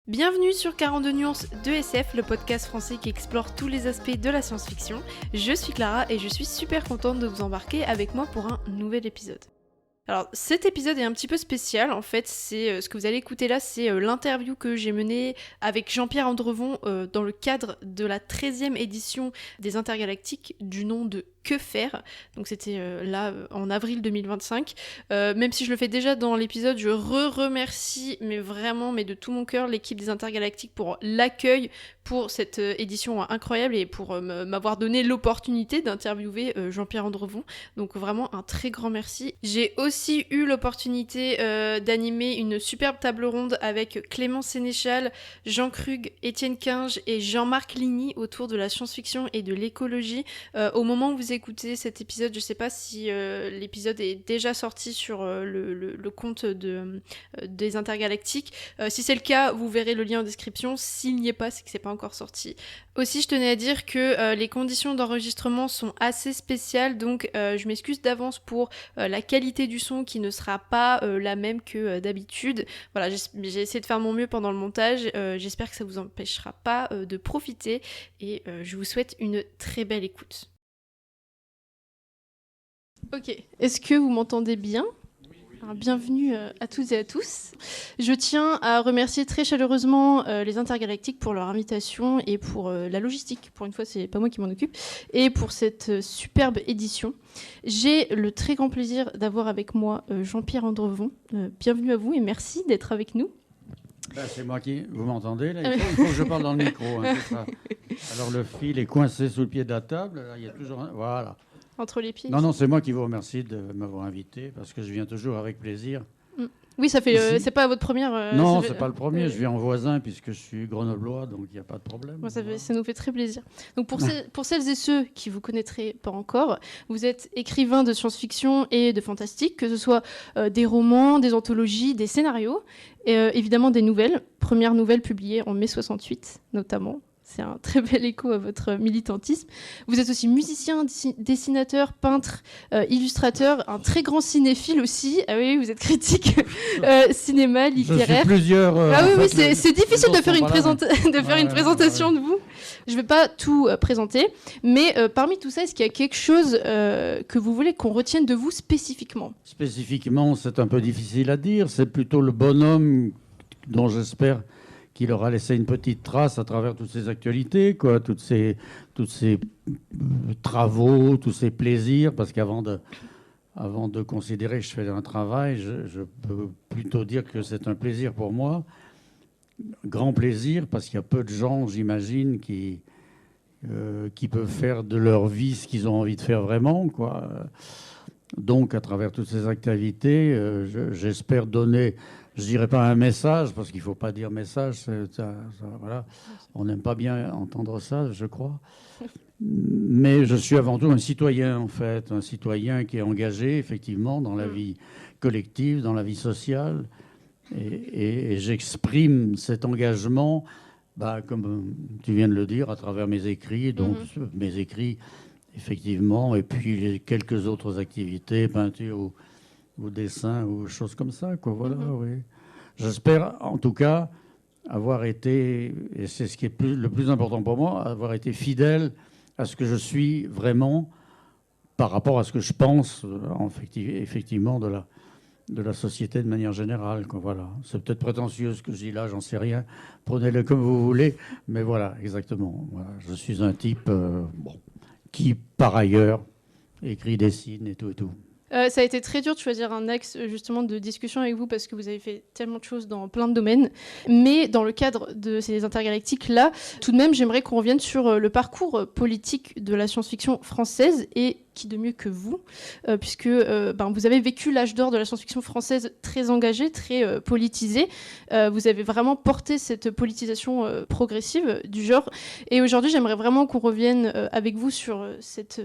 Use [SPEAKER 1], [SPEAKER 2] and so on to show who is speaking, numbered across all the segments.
[SPEAKER 1] Bienvenue sur 42 nuances de SF, le podcast français qui explore tous les aspects de la science-fiction. Je suis Clara et je suis super contente de vous embarquer avec moi pour un nouvel épisode. Alors cet épisode est un petit peu spécial, en fait, c'est ce que vous allez écouter là, c'est l'interview que j'ai menée avec Jean-Pierre Andrevon dans le cadre de la 13e édition des Intergalactiques du nom de Que faire. Donc c'était en avril 2025. Même si je le fais déjà dans l'épisode, je remercie mais de tout mon cœur l'équipe des Intergalactiques pour l'accueil pour cette édition incroyable et pour m'avoir donné l'opportunité d'interviewer Jean-Pierre Andrevon. Donc vraiment un très grand merci. J'ai aussi eu l'opportunité d'animer une superbe table ronde avec Clément Sénéchal, Jean Krug, Étienne Quinge et Jean-Marc Ligny autour de la science-fiction et de l'écologie. Au moment où vous écoutez cet épisode, je sais pas si l'épisode est déjà sorti sur le compte des Intergalactiques. Si c'est le cas, vous verrez le lien en description. S'il n'y est pas, c'est que c'est pas encore sorti. Aussi, je tenais à dire que les conditions d'enregistrement sont assez spéciales, donc je m'excuse d'avance pour la qualité du son qui ne sera pas la même que d'habitude. Voilà, j'ai essayé de faire mon mieux pendant le montage. J'espère que ça vous empêchera pas de profiter et je vous souhaite une très belle écoute. Ok, est-ce que vous m'entendez bien ? Alors, bienvenue à toutes et à tous. Je tiens à remercier très chaleureusement les Intergalactiques pour leur invitation et pour la logistique. Pour une fois, c'est pas moi qui m'en occupe. Et pour cette superbe édition. J'ai le très grand plaisir d'avoir avec moi Jean-Pierre Andrevon. Bienvenue à vous et merci d'être avec nous.
[SPEAKER 2] Ben, c'est moi qui... Vous m'entendez là, il faut que je parle dans le micro. Hein, c'est ça. Alors le fil est coincé sous le pied de la table. Là, il y a toujours un... Voilà.
[SPEAKER 1] Entre les pieds.
[SPEAKER 2] Non, c'est moi qui vous remercie de m'avoir invité parce que je viens toujours avec plaisir.
[SPEAKER 1] Oui, ça fait. C'est pas votre première.
[SPEAKER 2] Non, c'est pas le premier. Je viens en voisin puisque je suis grenoblois, donc il n'y a pas de problème.
[SPEAKER 1] Bon, ça nous fait très plaisir. Donc pour celles et ceux qui vous connaîtraient pas encore, vous êtes écrivain de science-fiction et de fantastique, que ce soit des romans, des anthologies, des scénarios, et évidemment des nouvelles. Première nouvelle publiée en mai 68, notamment. C'est un très bel écho à votre militantisme. Vous êtes aussi musicien, dessinateur, peintre, illustrateur, un très grand cinéphile aussi. Ah oui, vous êtes critique cinéma, littéraire.
[SPEAKER 2] Je suis plusieurs.
[SPEAKER 1] Oui, c'est difficile de faire une présentation de vous. Je ne vais pas tout présenter, mais parmi tout ça, est-ce qu'il y a quelque chose que vous voulez qu'on retienne de vous spécifiquement ?
[SPEAKER 2] Spécifiquement, c'est un peu difficile à dire. C'est plutôt le bonhomme dont j'espère qu'il aura laissé une petite trace à travers toutes ces actualités, quoi, toutes ces travaux, tous ces plaisirs, parce qu'avant de considérer que je fais un travail, je peux plutôt dire que c'est un plaisir pour moi, grand plaisir, parce qu'il y a peu de gens, j'imagine, qui peuvent faire de leur vie ce qu'ils ont envie de faire vraiment, quoi. Donc, à travers toutes ces activités, j'espère donner... Je ne dirais pas un message, parce qu'il ne faut pas dire message. Voilà. On n'aime pas bien entendre ça, je crois. Mais je suis avant tout un citoyen, en fait. Un citoyen qui est engagé, effectivement, dans la vie collective, dans la vie sociale. Et j'exprime cet engagement, comme tu viens de le dire, à travers mes écrits. Donc, mes écrits, effectivement, et puis les quelques autres activités, peinture ou dessin ou choses comme ça, quoi. Voilà, oui. J'espère, en tout cas, avoir été, et c'est ce qui est le plus important pour moi, avoir été fidèle à ce que je suis vraiment par rapport à ce que je pense, effectivement, de la société de manière générale, quoi. Voilà. C'est peut-être prétentieux ce que je dis là, j'en sais rien. Prenez-le comme vous voulez, mais voilà, exactement. Voilà. Je suis un type qui, par ailleurs, écrit, dessine et tout et tout.
[SPEAKER 1] Ça a été très dur de choisir un axe justement de discussion avec vous parce que vous avez fait tellement de choses dans plein de domaines. Mais dans le cadre de ces intergalactiques-là, tout de même, j'aimerais qu'on revienne sur le parcours politique de la science-fiction française et qui de mieux que vous, puisque vous avez vécu l'âge d'or de la science-fiction française très engagé, très politisé. Vous avez vraiment porté cette politisation progressive du genre. Et aujourd'hui, j'aimerais vraiment qu'on revienne avec vous sur cette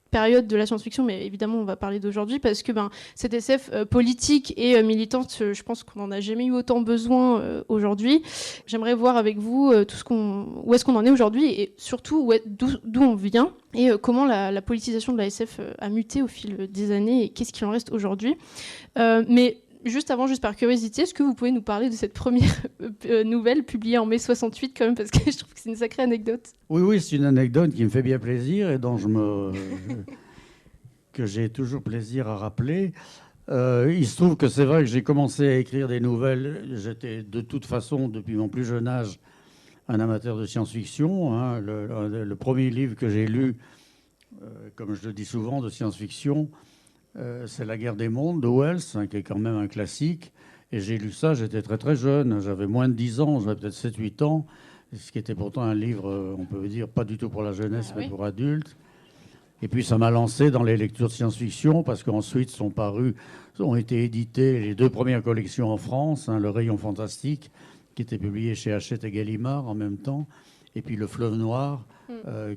[SPEAKER 1] période de la science-fiction, mais évidemment on va parler d'aujourd'hui parce que cette SF politique et militante, je pense qu'on n'en a jamais eu autant besoin aujourd'hui. J'aimerais voir avec vous où est-ce qu'on en est aujourd'hui et surtout d'où on vient et comment la politisation de la SF a muté au fil des années et qu'est-ce qu'il en reste aujourd'hui. Mais juste avant, juste par curiosité, est-ce que vous pouvez nous parler de cette première nouvelle publiée en mai 68 quand même, parce que je trouve que c'est une sacrée anecdote.
[SPEAKER 2] Oui, c'est une anecdote qui me fait bien plaisir et dont que j'ai toujours plaisir à rappeler. Il se trouve que c'est vrai que j'ai commencé à écrire des nouvelles. J'étais de toute façon, depuis mon plus jeune âge, un amateur de science-fiction. Hein. Le premier livre que j'ai lu, comme je le dis souvent, de science-fiction, c'est La guerre des mondes de Wells, hein, qui est quand même un classique. Et j'ai lu ça, j'étais très très jeune. J'avais moins de 10 ans, j'avais peut-être 7-8 ans. Ce qui était pourtant un livre, on peut dire, pas du tout pour la jeunesse, mais pour adultes. Et puis ça m'a lancé dans les lectures de science-fiction, parce qu'ensuite ont été éditées les 2 premières collections en France, hein, Le Rayon Fantastique, qui était publié chez Hachette et Gallimard en même temps, et puis Le Fleuve Noir,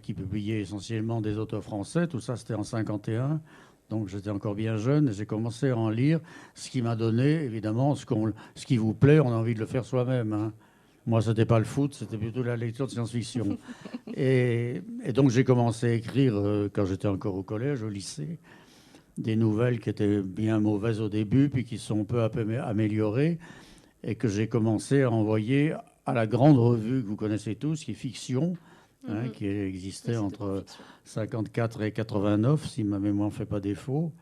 [SPEAKER 2] qui publiait essentiellement des auteurs français. Tout ça, c'était en 51. Donc j'étais encore bien jeune et j'ai commencé à en lire, ce qui m'a donné, évidemment, ce qui vous plaît, on a envie de le faire soi-même. Hein. Moi, ce n'était pas le foot, c'était plutôt la lecture de science-fiction. Et donc j'ai commencé à écrire, quand j'étais encore au collège, au lycée, des nouvelles qui étaient bien mauvaises au début, puis qui sont peu à peu améliorées, et que j'ai commencé à envoyer à la grande revue que vous connaissez tous, qui est Fiction, hein, qui existait entre 54 et 89, si ma mémoire ne fait pas défaut.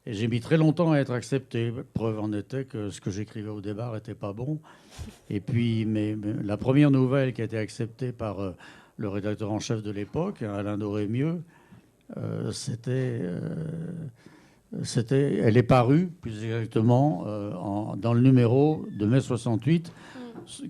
[SPEAKER 2] Et j'ai mis très longtemps à être accepté. Preuve en était que ce que j'écrivais au départ n'était pas bon. Et puis, la première nouvelle qui a été acceptée par le rédacteur en chef de l'époque, Alain Doré-Mieux, elle est parue, plus exactement, dans le numéro de mai 68.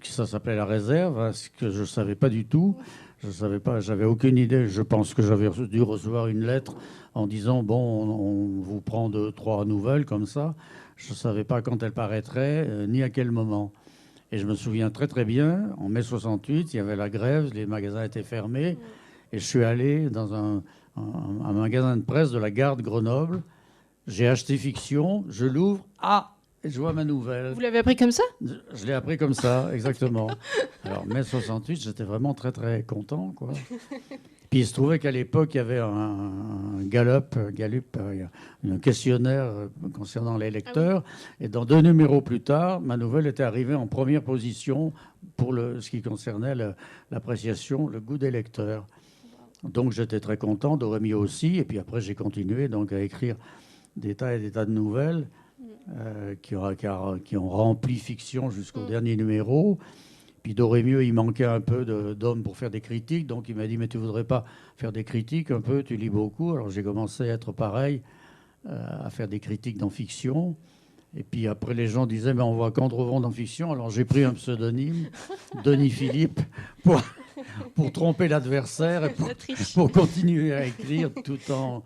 [SPEAKER 2] Ça s'appelait La Réserve, hein, ce que je ne savais pas du tout. Je ne savais pas, j'avais aucune idée. Je pense que j'avais dû recevoir une lettre en disant, bon, on vous prend 2-3 nouvelles comme ça. Je ne savais pas quand elles paraîtraient, ni à quel moment. Et je me souviens très très bien, en mai 68, il y avait la grève, les magasins étaient fermés. Et je suis allé dans un magasin de presse de la gare de Grenoble. J'ai acheté Fiction, je l'ouvre. Et je vois ma nouvelle.
[SPEAKER 1] Vous l'avez appris comme ça ?
[SPEAKER 2] Je l'ai appris comme ça, exactement. Alors, mai 68, j'étais vraiment très, très content, quoi. Puis il se trouvait qu'à l'époque, il y avait un Gallup, un questionnaire concernant les lecteurs. Et dans 2 numéros plus tard, ma nouvelle était arrivée en première position pour ce qui concernait l'appréciation, le goût des lecteurs. Donc, j'étais très content, Doré-Mieux aussi. Et puis après, j'ai continué donc, à écrire des tas et des tas de nouvelles. Qui ont rempli Fiction jusqu'au dernier numéro. Puis Doré-Mieux, il manquait un peu d'hommes pour faire des critiques. Donc il m'a dit, mais tu voudrais pas faire des critiques un peu, tu lis beaucoup. Alors j'ai commencé à être pareil, à faire des critiques dans Fiction. Et puis après, les gens disaient, mais on voit qu'Andrevon dans Fiction. Alors j'ai pris un pseudonyme, Denis Philippe, pour tromper l'adversaire et pour continuer à écrire tout en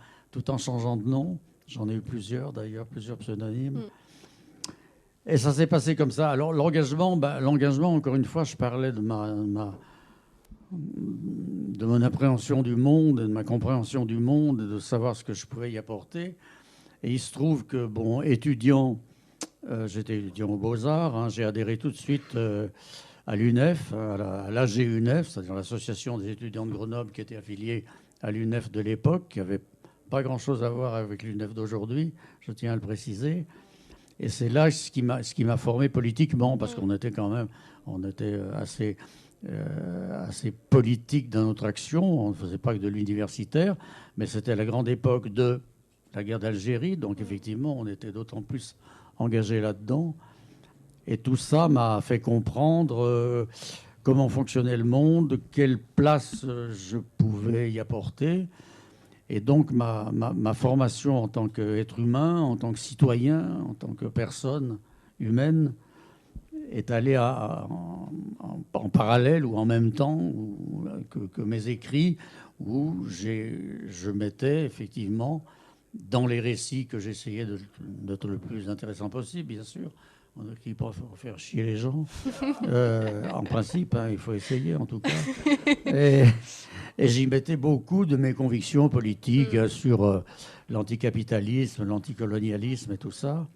[SPEAKER 2] changeant de nom. J'en ai eu plusieurs, d'ailleurs, plusieurs pseudonymes. Et ça s'est passé comme ça. Alors, l'engagement, encore une fois, je parlais de mon appréhension du monde, de ma compréhension du monde, de savoir ce que je pouvais y apporter. Et il se trouve que, bon, étudiant, j'étais étudiant aux Beaux-Arts, hein, j'ai adhéré tout de suite à l'UNEF, à l'AG-UNEF, c'est-à-dire l'association des étudiants de Grenoble qui était affiliée à l'UNEF de l'époque, qui avait pas grand-chose à voir avec l'UNEF d'aujourd'hui, je tiens à le préciser. Et c'est là ce qui m'a formé politiquement, parce qu'on était quand même assez politique dans notre action. On ne faisait pas que de l'universitaire, mais c'était la grande époque de la guerre d'Algérie, donc effectivement, on était d'autant plus engagé là-dedans. Et tout ça m'a fait comprendre comment fonctionnait le monde, quelle place je pouvais y apporter. Et donc, ma formation en tant qu'être humain, en tant que citoyen, en tant que personne humaine, est allée en parallèle ou en même temps que mes écrits, où je mettais effectivement dans les récits que j'essayais d'être le plus intéressant possible, bien sûr. On a qui pour faire chier les gens. En principe, hein, il faut essayer en tout cas. Et j'y mettais beaucoup de mes convictions politiques sur l'anticapitalisme, l'anticolonialisme et tout ça.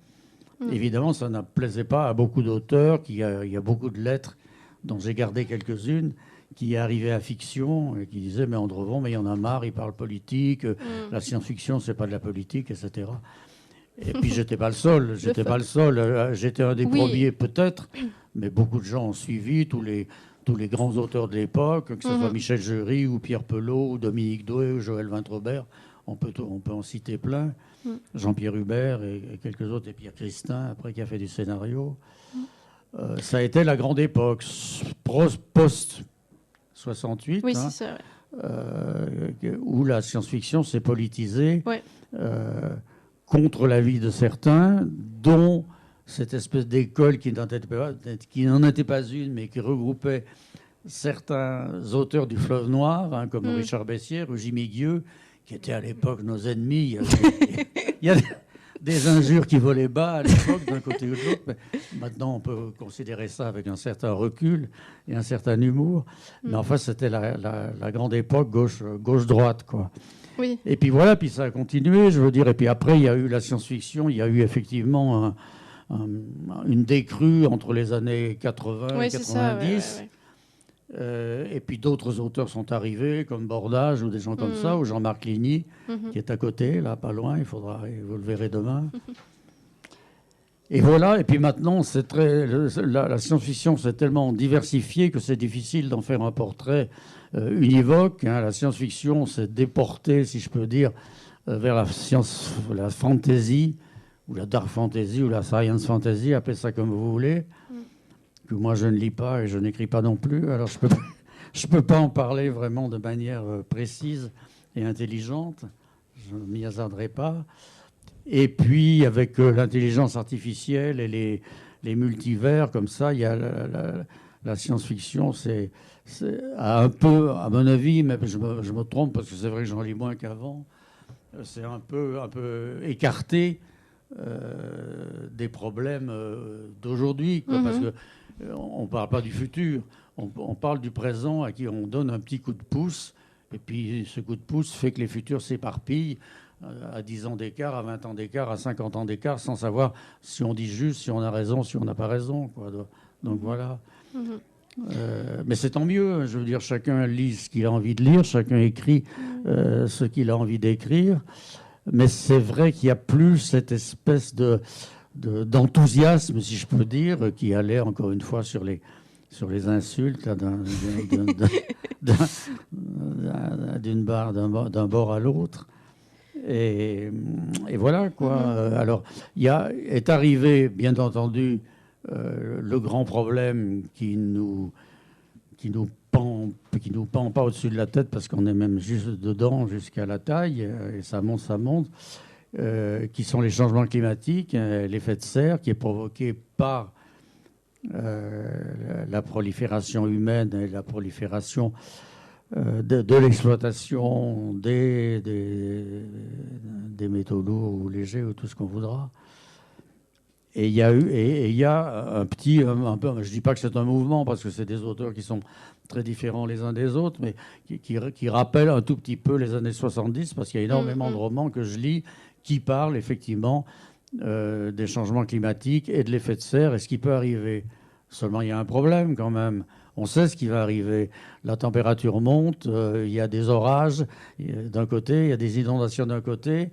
[SPEAKER 2] Évidemment, ça ne plaisait pas à beaucoup d'auteurs. Il y a beaucoup de lettres dont j'ai gardé quelques-unes qui arrivaient à Fiction et qui disaient « Mais Andrevon, mais il y en a marre, il parle politique, la science-fiction, c'est pas de la politique, etc. » Et puis, j'étais pas le seul. J'étais un des premiers, peut-être, mais beaucoup de gens ont suivi, tous les grands auteurs de l'époque, que ce soit Michel Jury ou Pierre Pelot, ou Dominique Doué ou Joël Vintrobert. On peut en citer plein. Jean-Pierre Hubert et quelques autres, et Pierre Christin, après, qui a fait du scénario. Ça a été la grande époque, post-68,
[SPEAKER 1] oui, c'est ça,
[SPEAKER 2] où la science-fiction s'est politisée
[SPEAKER 1] ouais.
[SPEAKER 2] contre l'avis de certains, dont cette espèce d'école qui n'en était pas une, mais qui regroupait certains auteurs du fleuve noir, hein, comme Richard Bessières ou Jimmy Guieux, qui étaient à l'époque nos ennemis. Il y a des injures qui volaient bas à l'époque, d'un côté ou de l'autre. Mais maintenant, on peut considérer ça avec un certain recul et un certain humour. Mais enfin, c'était la grande époque gauche-droite, quoi.
[SPEAKER 1] Oui.
[SPEAKER 2] Et puis voilà, puis ça a continué, je veux dire. Et puis après, il y a eu la science-fiction. Il y a eu effectivement une décrue entre les années 80 et 90. Et puis d'autres auteurs sont arrivés, comme Bordage ou des gens comme ça, ou Jean-Marc Ligny, qui est à côté, là, pas loin, vous le verrez demain. Et voilà, et puis maintenant, la science-fiction s'est tellement diversifiée que c'est difficile d'en faire un portrait univoque. Hein. La science-fiction s'est déportée, si je peux dire, vers la fantasy, ou la dark fantasy, ou la science fantasy, appelez ça comme vous voulez. Que moi, je ne lis pas et je n'écris pas non plus. Alors, je peux pas en parler vraiment de manière précise et intelligente. Je ne m'y hasarderai pas. Et puis, avec l'intelligence artificielle et les multivers, comme ça, il y a la science-fiction, c'est un peu, à mon avis, mais je me trompe parce que c'est vrai que j'en lis moins qu'avant, c'est un peu écarté des problèmes d'aujourd'hui, parce que on ne parle pas du futur, on parle du présent à qui on donne un petit coup de pouce, et puis ce coup de pouce fait que les futurs s'éparpillent à 10 ans d'écart, à 20 ans d'écart, à 50 ans d'écart, sans savoir si on dit juste, si on a raison, si on n'a pas raison, quoi. Donc voilà. Mais c'est tant mieux, je veux dire, chacun lit ce qu'il a envie de lire, chacun écrit ce qu'il a envie d'écrire, mais c'est vrai qu'il n'y a plus cette espèce d'enthousiasme, si je peux dire, qui allait encore une fois sur les insultes d'un bord à l'autre. Et voilà, quoi. Alors, est arrivé, bien entendu, le grand problème qui nous pend pas au-dessus de la tête parce qu'on est même juste dedans jusqu'à la taille, et ça monte. Qui sont les changements climatiques, l'effet de serre qui est provoqué par la prolifération humaine et la prolifération de l'exploitation des métaux lourds ou légers ou tout ce qu'on voudra. Et il y a un peu, je dis pas que c'est un mouvement parce que c'est des auteurs qui sont très différents les uns des autres, mais qui rappellent un tout petit peu les années 70 parce qu'il y a énormément de romans que je lis qui parle effectivement des changements climatiques et de l'effet de serre et ce qui peut arriver. Seulement, il y a un problème quand même. On sait ce qui va arriver. La température monte, il y a des orages d'un côté, il y a des inondations d'un côté,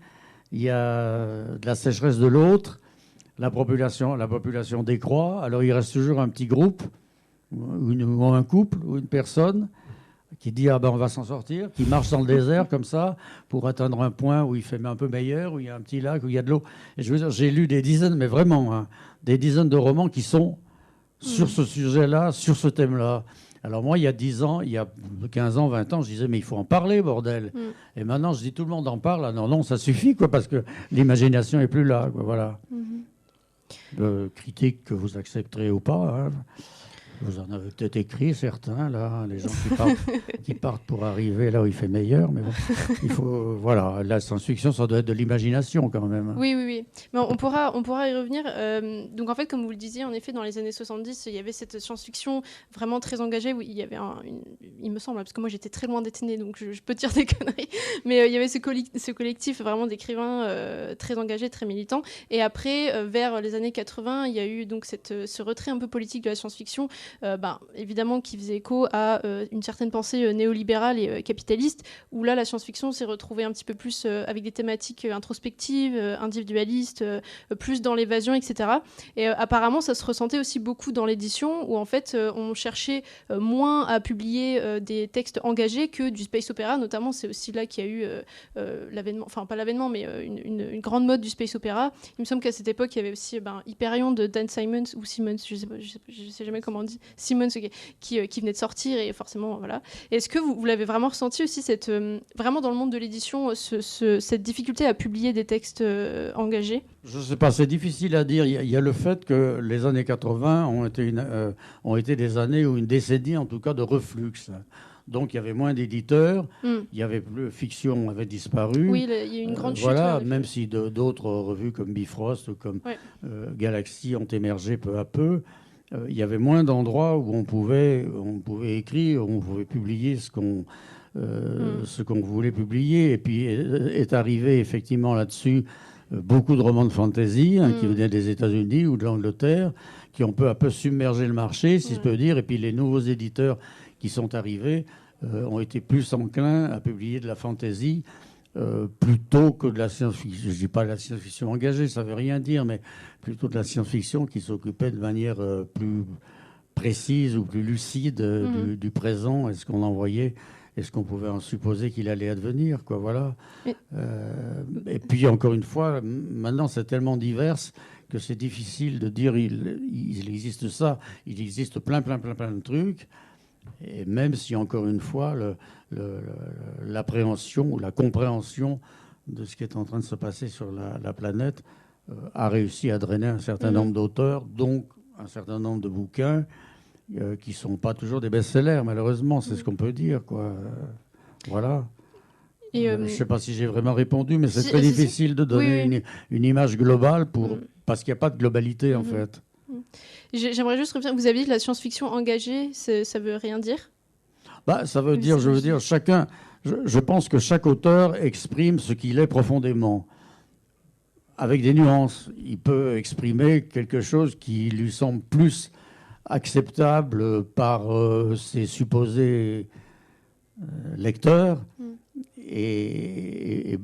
[SPEAKER 2] il y a de la sécheresse de l'autre. La population décroît. Alors, il reste toujours un petit groupe, ou un couple, ou une personne qui dit on va s'en sortir, qui marche dans le désert comme ça pour atteindre un point où il fait un peu meilleur, où il y a un petit lac, où il y a de l'eau. Et je veux dire, j'ai lu des dizaines, mais vraiment, des dizaines de romans qui sont sur ce sujet-là, sur ce thème-là. Alors moi, il y a 10 ans, il y a 15 ans, 20 ans, je disais mais il faut en parler, bordel. Et maintenant, je dis tout le monde en parle. Ah, non, ça suffit, quoi, parce que l'imagination est plus là, quoi, voilà. Critique que vous accepterez ou pas, hein. Vous en avez peut-être écrit certains, là, les gens qui partent pour arriver là où il fait meilleur. Mais bon, il faut, voilà, la science-fiction, ça doit être de l'imagination quand même.
[SPEAKER 1] Oui. Mais on pourra y revenir. Donc en fait, comme vous le disiez, en effet, dans les années 70, il y avait cette science-fiction vraiment très engagée, où il y avait il me semble, parce que moi j'étais très loin d'être née, donc je peux dire des conneries, mais il y avait ce collectif vraiment d'écrivains très engagés, très militants. Et après, vers les années 80, il y a eu donc ce retrait un peu politique de la science-fiction, évidemment qui faisait écho à une certaine pensée néolibérale et capitaliste, où là la science-fiction s'est retrouvée un petit peu plus avec des thématiques introspectives, individualistes, plus dans l'évasion, etc. Et apparemment ça se ressentait aussi beaucoup dans l'édition, où en fait on cherchait moins à publier des textes engagés que du space opéra, notamment. C'est aussi là qu'il y a eu l'avènement, enfin pas l'avènement, mais une grande mode du space opéra. Il me semble qu'à cette époque il y avait aussi Hyperion de Dan Simmons, ou Simmons, je sais jamais comment on dit, Simmons, qui venait de sortir, et forcément voilà. Est-ce que vous l'avez vraiment ressenti aussi, vraiment dans le monde de l'édition, cette difficulté à publier des textes engagés?
[SPEAKER 2] Je ne sais pas, c'est difficile à dire. Il y a le fait que les années 80 ont été des années, ou une décennie en tout cas, de reflux. Donc il y avait moins d'éditeurs, il y avait plus, fiction avait disparu.
[SPEAKER 1] Oui, il y a eu une grande chute.
[SPEAKER 2] Voilà, même si d'autres revues comme Bifrost ou comme Galaxy ont émergé peu à peu, il y avait moins d'endroits où on pouvait écrire, où on pouvait publier ce qu'on voulait publier. Et puis est arrivé effectivement là-dessus beaucoup de romans de fantasy qui venaient des États-Unis ou de l'Angleterre, qui ont peu à peu submergé le marché, si je peux dire. Et puis les nouveaux éditeurs qui sont arrivés ont été plus enclins à publier de la fantasy plutôt que de la science-fiction. Je ne dis pas de la science-fiction engagée, ça ne veut rien dire, mais plutôt de la science-fiction qui s'occupait de manière plus précise ou plus lucide du présent. Est-ce qu'on en voyait? Est-ce qu'on pouvait en supposer qu'il allait advenir, quoi, voilà. Et puis, encore une fois, maintenant, c'est tellement divers que c'est difficile de dire il existe ça, il existe plein de trucs. Et même si, encore une fois, l'appréhension ou la compréhension de ce qui est en train de se passer sur la planète a réussi à drainer un certain nombre d'auteurs, donc un certain nombre de bouquins qui ne sont pas toujours des best-sellers, malheureusement, c'est ce qu'on peut dire, quoi. Voilà. Je ne sais pas si j'ai vraiment répondu, mais c'est très difficile de donner une image globale parce qu'il n'y a pas de globalité, en fait.
[SPEAKER 1] J'aimerais juste revenir. Vous avez dit que la science-fiction engagée, ça veut rien dire?
[SPEAKER 2] Ça veut dire, je veux dire, chacun. Je pense que chaque auteur exprime ce qu'il est profondément, avec des nuances. Il peut exprimer quelque chose qui lui semble plus acceptable par ses supposés lecteurs. Et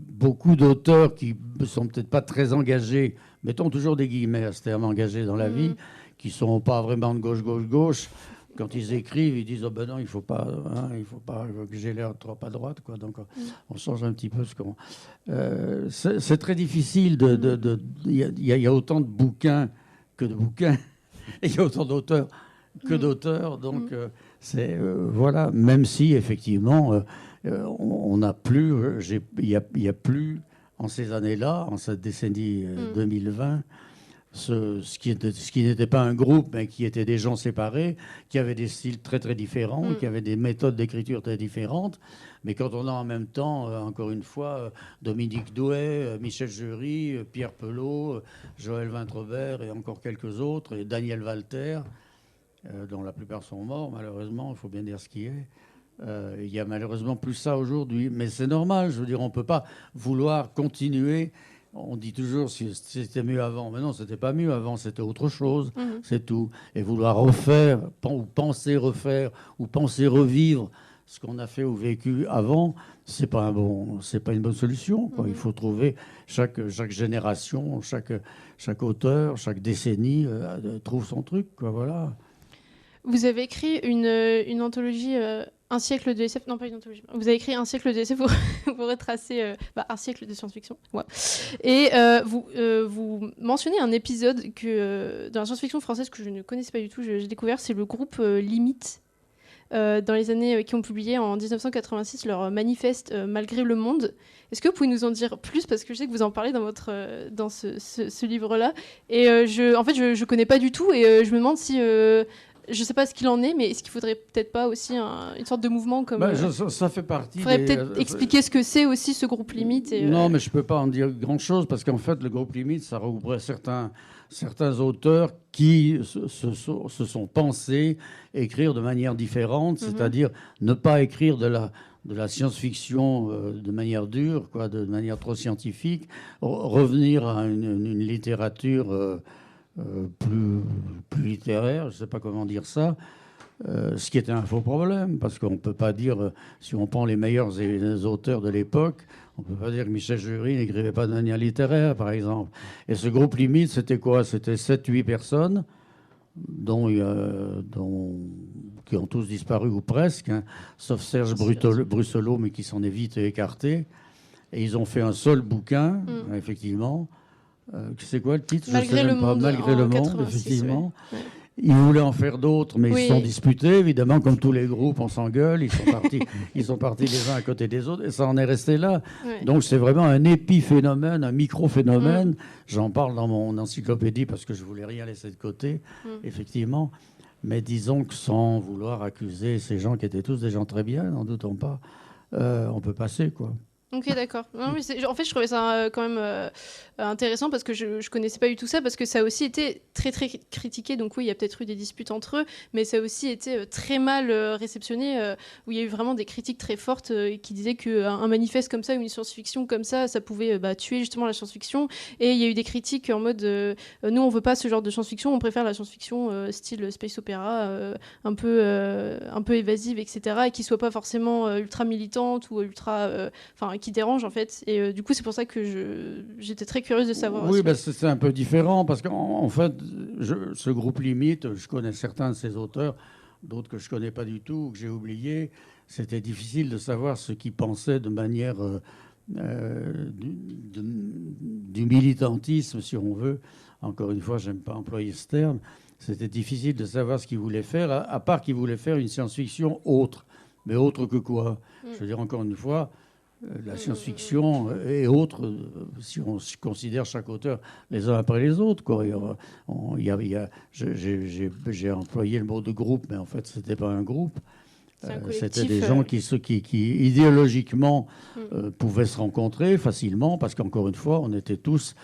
[SPEAKER 2] beaucoup d'auteurs qui ne sont peut-être pas très engagés, mettons toujours des guillemets à ce terme, engagés dans la vie, qui ne sont pas vraiment de gauche, quand ils écrivent, ils disent « Oh ben non, il ne faut pas que j'ai l'air trop à droite. » quoi. Donc on change un petit peu ce qu'on... c'est très difficile il y a autant de bouquins que de bouquins, et il y a autant d'auteurs que d'auteurs, donc... voilà, même si effectivement on n'a plus, il y a plus en ces années-là, en cette décennie 2020, ce qui n'était pas un groupe, mais qui étaient des gens séparés, qui avaient des styles très très différents, qui avaient des méthodes d'écriture très différentes. Mais quand on a en même temps, encore une fois, Dominique Douai, Michel Jury, Pierre Pelot, Joël Vintrebert et encore quelques autres, et Daniel Walter, dont la plupart sont morts, malheureusement, il faut bien dire ce qui est. Il y a malheureusement plus ça aujourd'hui. Mais c'est normal, je veux dire, on ne peut pas vouloir continuer. On dit toujours si c'était mieux avant. Mais non, c'était pas mieux avant, c'était autre chose, c'est tout. Et vouloir refaire, ou penser refaire, ou penser revivre ce qu'on a fait ou vécu avant, c'est pas une bonne solution, quoi. Il faut trouver chaque génération, chaque auteur, chaque décennie trouve son truc, quoi, voilà.
[SPEAKER 1] Vous avez écrit une anthologie, un siècle de SF. Non, pas une anthologie. Vous avez écrit un siècle de SF pour retracer un siècle de science-fiction. Ouais. Et vous mentionnez un épisode dans la science-fiction française que je ne connaissais pas du tout. J'ai découvert, c'est le groupe Limite. Dans les années qui ont publié en 1986 leur manifeste Malgré le monde. Est-ce que vous pouvez nous en dire plus, parce que je sais que vous en parlez dans ce livre-là, et je connais pas du tout, et je me demande si je sais pas ce qu'il en est, mais est-ce qu'il faudrait peut-être pas aussi une sorte de mouvement comme...
[SPEAKER 2] ça fait partie...
[SPEAKER 1] Il faudrait peut-être expliquer ce que c'est aussi, ce groupe Limite.
[SPEAKER 2] Non, mais je peux pas en dire grand-chose, parce qu'en fait, le groupe Limite, ça regrouperait certains auteurs qui se sont pensés écrire de manière différente, c'est-à-dire ne pas écrire de la science-fiction de manière dure, quoi, de manière trop scientifique, revenir à une littérature plus littéraires, je ne sais pas comment dire ça, ce qui était un faux problème, parce qu'on ne peut pas dire, si on prend les meilleurs auteurs de l'époque, on ne peut pas dire que Michel Jury n'écrivait pas de manière littéraire, par exemple. Et ce groupe limite, c'était quoi? C'était 7-8 personnes, qui ont tous disparu ou presque, hein, sauf Serge Brusselot, mais qui s'en est vite écarté. Et ils ont fait un seul bouquin, effectivement. C'est quoi le titre?
[SPEAKER 1] Malgré le monde.
[SPEAKER 2] Malgré le monde, effectivement. Ouais. Ils voulaient en faire d'autres, mais ils se sont disputés, évidemment, comme tous les groupes, on s'engueule, ils sont partis les uns à côté des autres, et ça en est resté là. Ouais. Donc c'est vraiment un épiphénomène, un microphénomène. J'en parle dans mon encyclopédie parce que je voulais rien laisser de côté, effectivement. Mais disons que sans vouloir accuser ces gens qui étaient tous des gens très bien, n'en doutons pas, on peut passer, quoi.
[SPEAKER 1] Ok, d'accord. Non, mais en fait, je trouvais ça quand même intéressant parce que je connaissais pas du tout ça, parce que ça a aussi été très très critiqué. Donc oui, il y a peut-être eu des disputes entre eux, mais ça a aussi été très mal réceptionné, où il y a eu vraiment des critiques très fortes qui disaient qu'un manifeste comme ça ou une science-fiction comme ça pouvait tuer justement la science-fiction. Et il y a eu des critiques en mode nous on veut pas ce genre de science-fiction, on préfère la science-fiction style space opéra, un peu évasive, etc. Et qui soit pas forcément ultra militante ou ultra qui dérange en fait, et du coup c'est pour ça que j'étais très curieuse de savoir.
[SPEAKER 2] Oui, c'est un peu différent parce qu'en fait ce groupe limite, je connais certains de ses auteurs, d'autres que je connais pas du tout, que j'ai oubliés. C'était difficile de savoir ce qu'ils pensaient de manière du militantisme, si on veut. Encore une fois, j'aime pas employer ce terme. C'était difficile de savoir ce qu'ils voulaient faire, à part qu'ils voulaient faire une science-fiction autre. Mais autre que quoi? Je veux dire, encore une fois, la science-fiction et autres, si on considère chaque auteur les uns après les autres, quoi. J'ai employé le mot de groupe, mais en fait, c'était pas un groupe. C'était des gens qui idéologiquement pouvaient se rencontrer facilement, parce qu'encore une fois, on était tous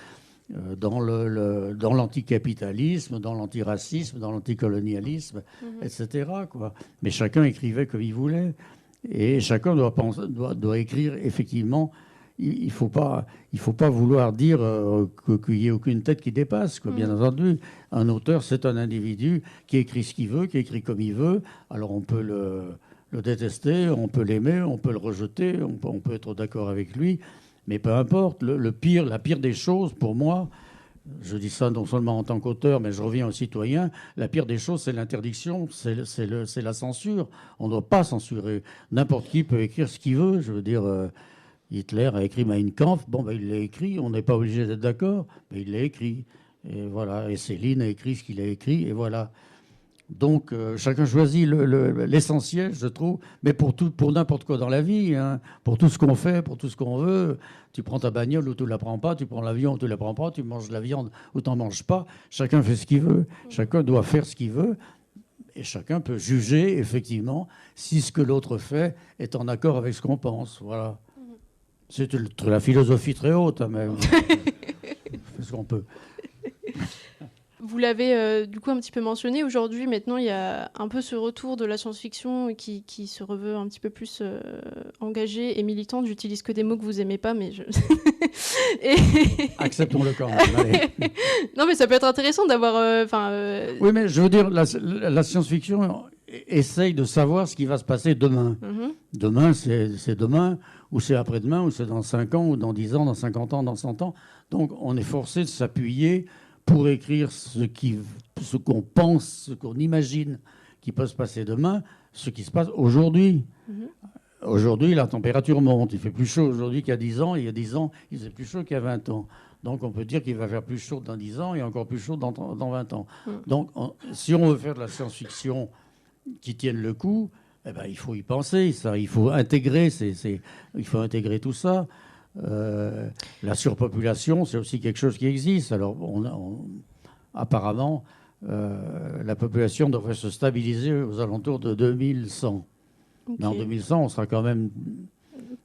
[SPEAKER 2] dans l'anticapitalisme, dans l'antiracisme, dans l'anticolonialisme, etc., quoi. Mais chacun écrivait comme il voulait. Et chacun doit écrire, effectivement. Il ne faut pas vouloir dire qu'il n'y ait aucune tête qui dépasse, quoi. Bien entendu, un auteur, c'est un individu qui écrit ce qu'il veut, qui écrit comme il veut. Alors on peut le détester, on peut l'aimer, on peut le rejeter, on peut être d'accord avec lui. Mais peu importe, la pire des choses, pour moi, je dis ça non seulement en tant qu'auteur, mais je reviens aux citoyens, la pire des choses, c'est l'interdiction, c'est la censure. On ne doit pas censurer. N'importe qui peut écrire ce qu'il veut. Je veux dire, Hitler a écrit Mein Kampf, il l'a écrit, on n'est pas obligé d'être d'accord, mais il l'a écrit. Et voilà, et Céline a écrit ce qu'il a écrit, et voilà. Donc, chacun choisit l'essentiel, je trouve, mais pour n'importe quoi dans la vie, hein, pour tout ce qu'on fait, pour tout ce qu'on veut. Tu prends ta bagnole ou tu ne la prends pas, tu prends l'avion ou tu ne la prends pas, tu manges de la viande ou tu n'en manges pas. Chacun fait ce qu'il veut, chacun doit faire ce qu'il veut, et chacun peut juger, effectivement, si ce que l'autre fait est en accord avec ce qu'on pense. Voilà. C'est la philosophie très haute, hein, mais on fait ce qu'on peut.
[SPEAKER 1] Vous l'avez du coup un petit peu mentionné, aujourd'hui maintenant il y a un peu ce retour de la science-fiction qui se reveut un petit peu plus engagée et militante. J'utilise que des mots que vous aimez pas, mais
[SPEAKER 2] acceptons-le quand même. Allez.
[SPEAKER 1] Non, mais ça peut être intéressant d'avoir...
[SPEAKER 2] Oui, mais je veux dire, la science-fiction essaye de savoir ce qui va se passer demain. Demain, c'est demain, ou c'est après-demain, ou c'est dans 5 ans, ou dans 10 ans, dans 50 ans, dans 100 ans. Donc on est forcé de s'appuyer pour écrire ce qu'on pense, ce qu'on imagine qui peut se passer demain, ce qui se passe aujourd'hui. Aujourd'hui, la température monte. Il fait plus chaud aujourd'hui qu'il y a 10 ans. Il y a 10 ans, il faisait plus chaud qu'il y a 20 ans. Donc on peut dire qu'il va faire plus chaud dans 10 ans et encore plus chaud dans 20 ans. Donc si on veut faire de la science-fiction qui tienne le coup, eh ben, il faut y penser. Il faut intégrer tout ça. La surpopulation, c'est aussi quelque chose qui existe. Alors, apparemment, la population devrait se stabiliser aux alentours de 2100. Okay. Mais en 2100, on sera quand même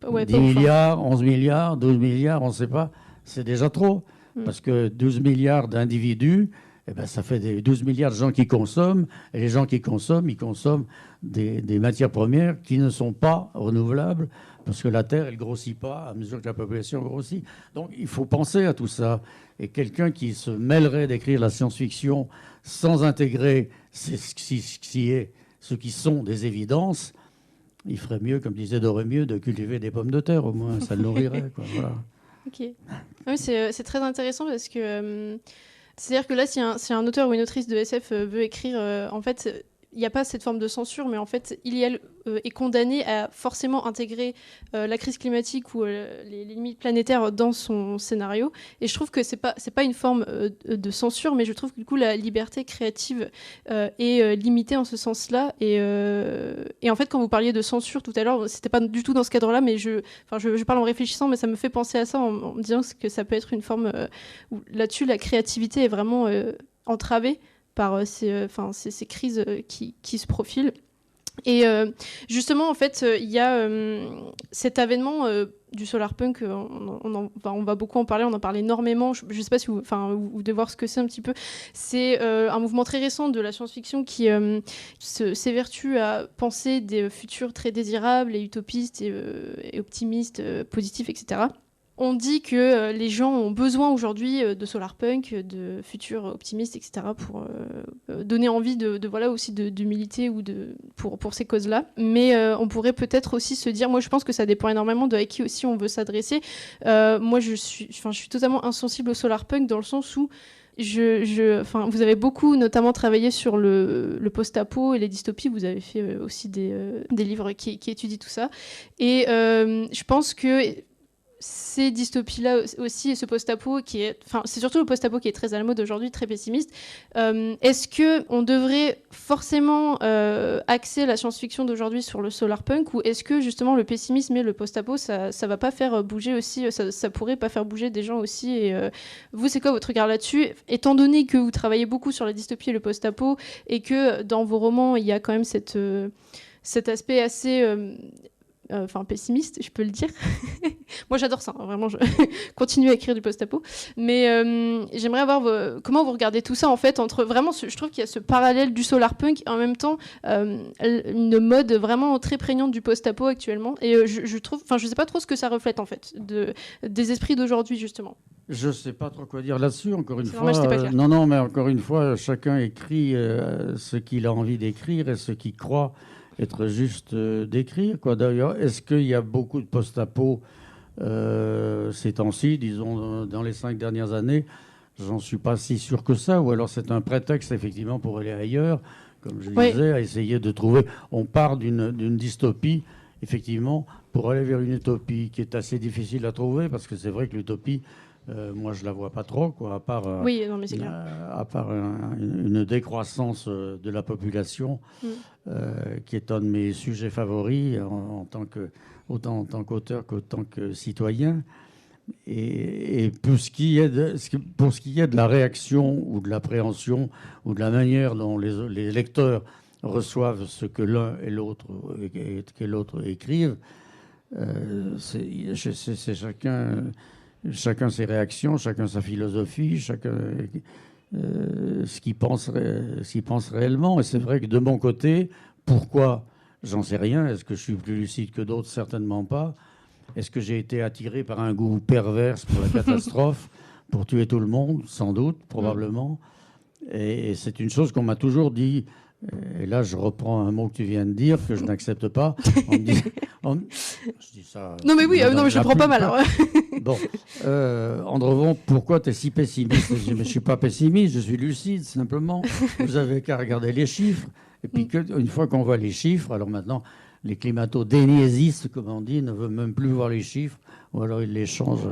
[SPEAKER 2] 10 milliards, 11 milliards, 12 milliards, on ne sait pas. C'est déjà trop. Parce que 12 milliards d'individus, eh ben, ça fait des 12 milliards de gens qui consomment. Et les gens qui consomment, ils consomment des matières premières qui ne sont pas renouvelables parce que la Terre, elle ne grossit pas à mesure que la population grossit. Donc il faut penser à tout ça. Et quelqu'un qui se mêlerait d'écrire la science-fiction sans intégrer ce qui sont des évidences, il ferait mieux, comme disait Doré-Mieux, de cultiver des pommes de terre, au moins, ça le nourrirait, quoi. Voilà.
[SPEAKER 1] Ok. Oui, c'est très intéressant parce que c'est-à-dire que là, si un auteur ou une autrice de SF veut écrire, en fait, il n'y a pas cette forme de censure, mais en fait, il est condamné à forcément intégrer la crise climatique ou les limites planétaires dans son scénario. Et je trouve que c'est pas une forme de censure, mais je trouve que du coup, la liberté créative est limitée en ce sens-là. Et en fait, quand vous parliez de censure tout à l'heure, c'était pas du tout dans ce cadre-là, mais je parle en réfléchissant, mais ça me fait penser à ça en me disant que ça peut être une forme où là-dessus, la créativité est vraiment entravée par ces crises qui se profilent. Et justement, en fait, il y a cet avènement du solarpunk, on va beaucoup en parler, on en parle énormément. Je ne sais pas si vous devez voir ce que c'est un petit peu. C'est un mouvement très récent de la science-fiction qui s'évertue à penser des futurs très désirables et utopistes et optimistes, positifs, etc. On dit que les gens ont besoin aujourd'hui de solarpunk, de futurs optimistes, etc., pour donner envie aussi de militer ou pour ces causes-là. Mais on pourrait peut-être aussi se dire, moi je pense que ça dépend énormément de à qui aussi on veut s'adresser. Moi je suis totalement insensible au solarpunk dans le sens où vous avez beaucoup notamment travaillé sur le post-apo et les dystopies. Vous avez fait aussi des livres qui étudient tout ça. Et je pense que ces dystopies-là aussi, et ce post-apo c'est surtout le post-apo qui est très à la mode aujourd'hui, très pessimiste. Est-ce qu'on devrait forcément axer la science-fiction d'aujourd'hui sur le solarpunk, ou est-ce que justement le pessimisme et le post-apo, ça va pas faire bouger aussi, ça pourrait pas faire bouger des gens aussi? Et vous, c'est quoi votre regard là-dessus, étant donné que vous travaillez beaucoup sur la dystopie et le post-apo, et que dans vos romans, il y a quand même cet aspect assez pessimiste, je peux le dire. Moi, j'adore ça, hein, vraiment, je continue à écrire du post-apo. Mais j'aimerais voir comment vous regardez tout ça, en fait, entre vraiment, je trouve qu'il y a ce parallèle du solarpunk et en même temps une mode vraiment très prégnante du post-apo actuellement. Et je sais pas trop ce que ça reflète, en fait, des esprits d'aujourd'hui, justement.
[SPEAKER 2] Je ne sais pas trop quoi dire là-dessus, encore une fois.
[SPEAKER 1] Normal, c'était pas clair.
[SPEAKER 2] Non, mais encore une fois, chacun écrit ce qu'il a envie d'écrire et ce qu'il croit être juste d'écrire, quoi. D'ailleurs, est-ce qu'il y a beaucoup de post-apo ces temps-ci, disons dans les 5 dernières années? J'en suis pas si sûr que ça. Ou alors c'est un prétexte effectivement pour aller ailleurs, comme je disais, à essayer de trouver. On part d'une dystopie, effectivement, pour aller vers une utopie qui est assez difficile à trouver, parce que c'est vrai que l'utopie, moi je la vois pas trop, quoi, à part une décroissance de la population, qui est un de mes sujets favoris autant en tant qu'auteur qu'autant que citoyen. Et pour ce qui est de la réaction ou de l'appréhension ou de la manière dont les lecteurs reçoivent ce que l'un et l'autre écrivent, c'est chacun ses réactions, chacun sa philosophie, chacun ce qu'il pense réellement. Et c'est vrai que de mon côté, pourquoi? J'en sais rien. Est-ce que je suis plus lucide que d'autres? Certainement pas. Est-ce que j'ai été attiré par un goût perverse pour la catastrophe, pour tuer tout le monde? Sans doute, probablement. Et c'est une chose qu'on m'a toujours dit. Et là, je reprends un mot que tu viens de dire, que je n'accepte pas. Je dis ça.
[SPEAKER 1] Non, mais oui, non, mais je le prends pas mal. Alors.
[SPEAKER 2] Bon, Andrevon, pourquoi tu es si pessimiste? Je ne suis pas pessimiste, je suis lucide, simplement. Vous avez qu'à regarder les chiffres. Et puis, une fois qu'on voit les chiffres, alors maintenant, les climato-déniésistes, comme on dit, ne veulent même plus voir les chiffres, ou alors ils les changent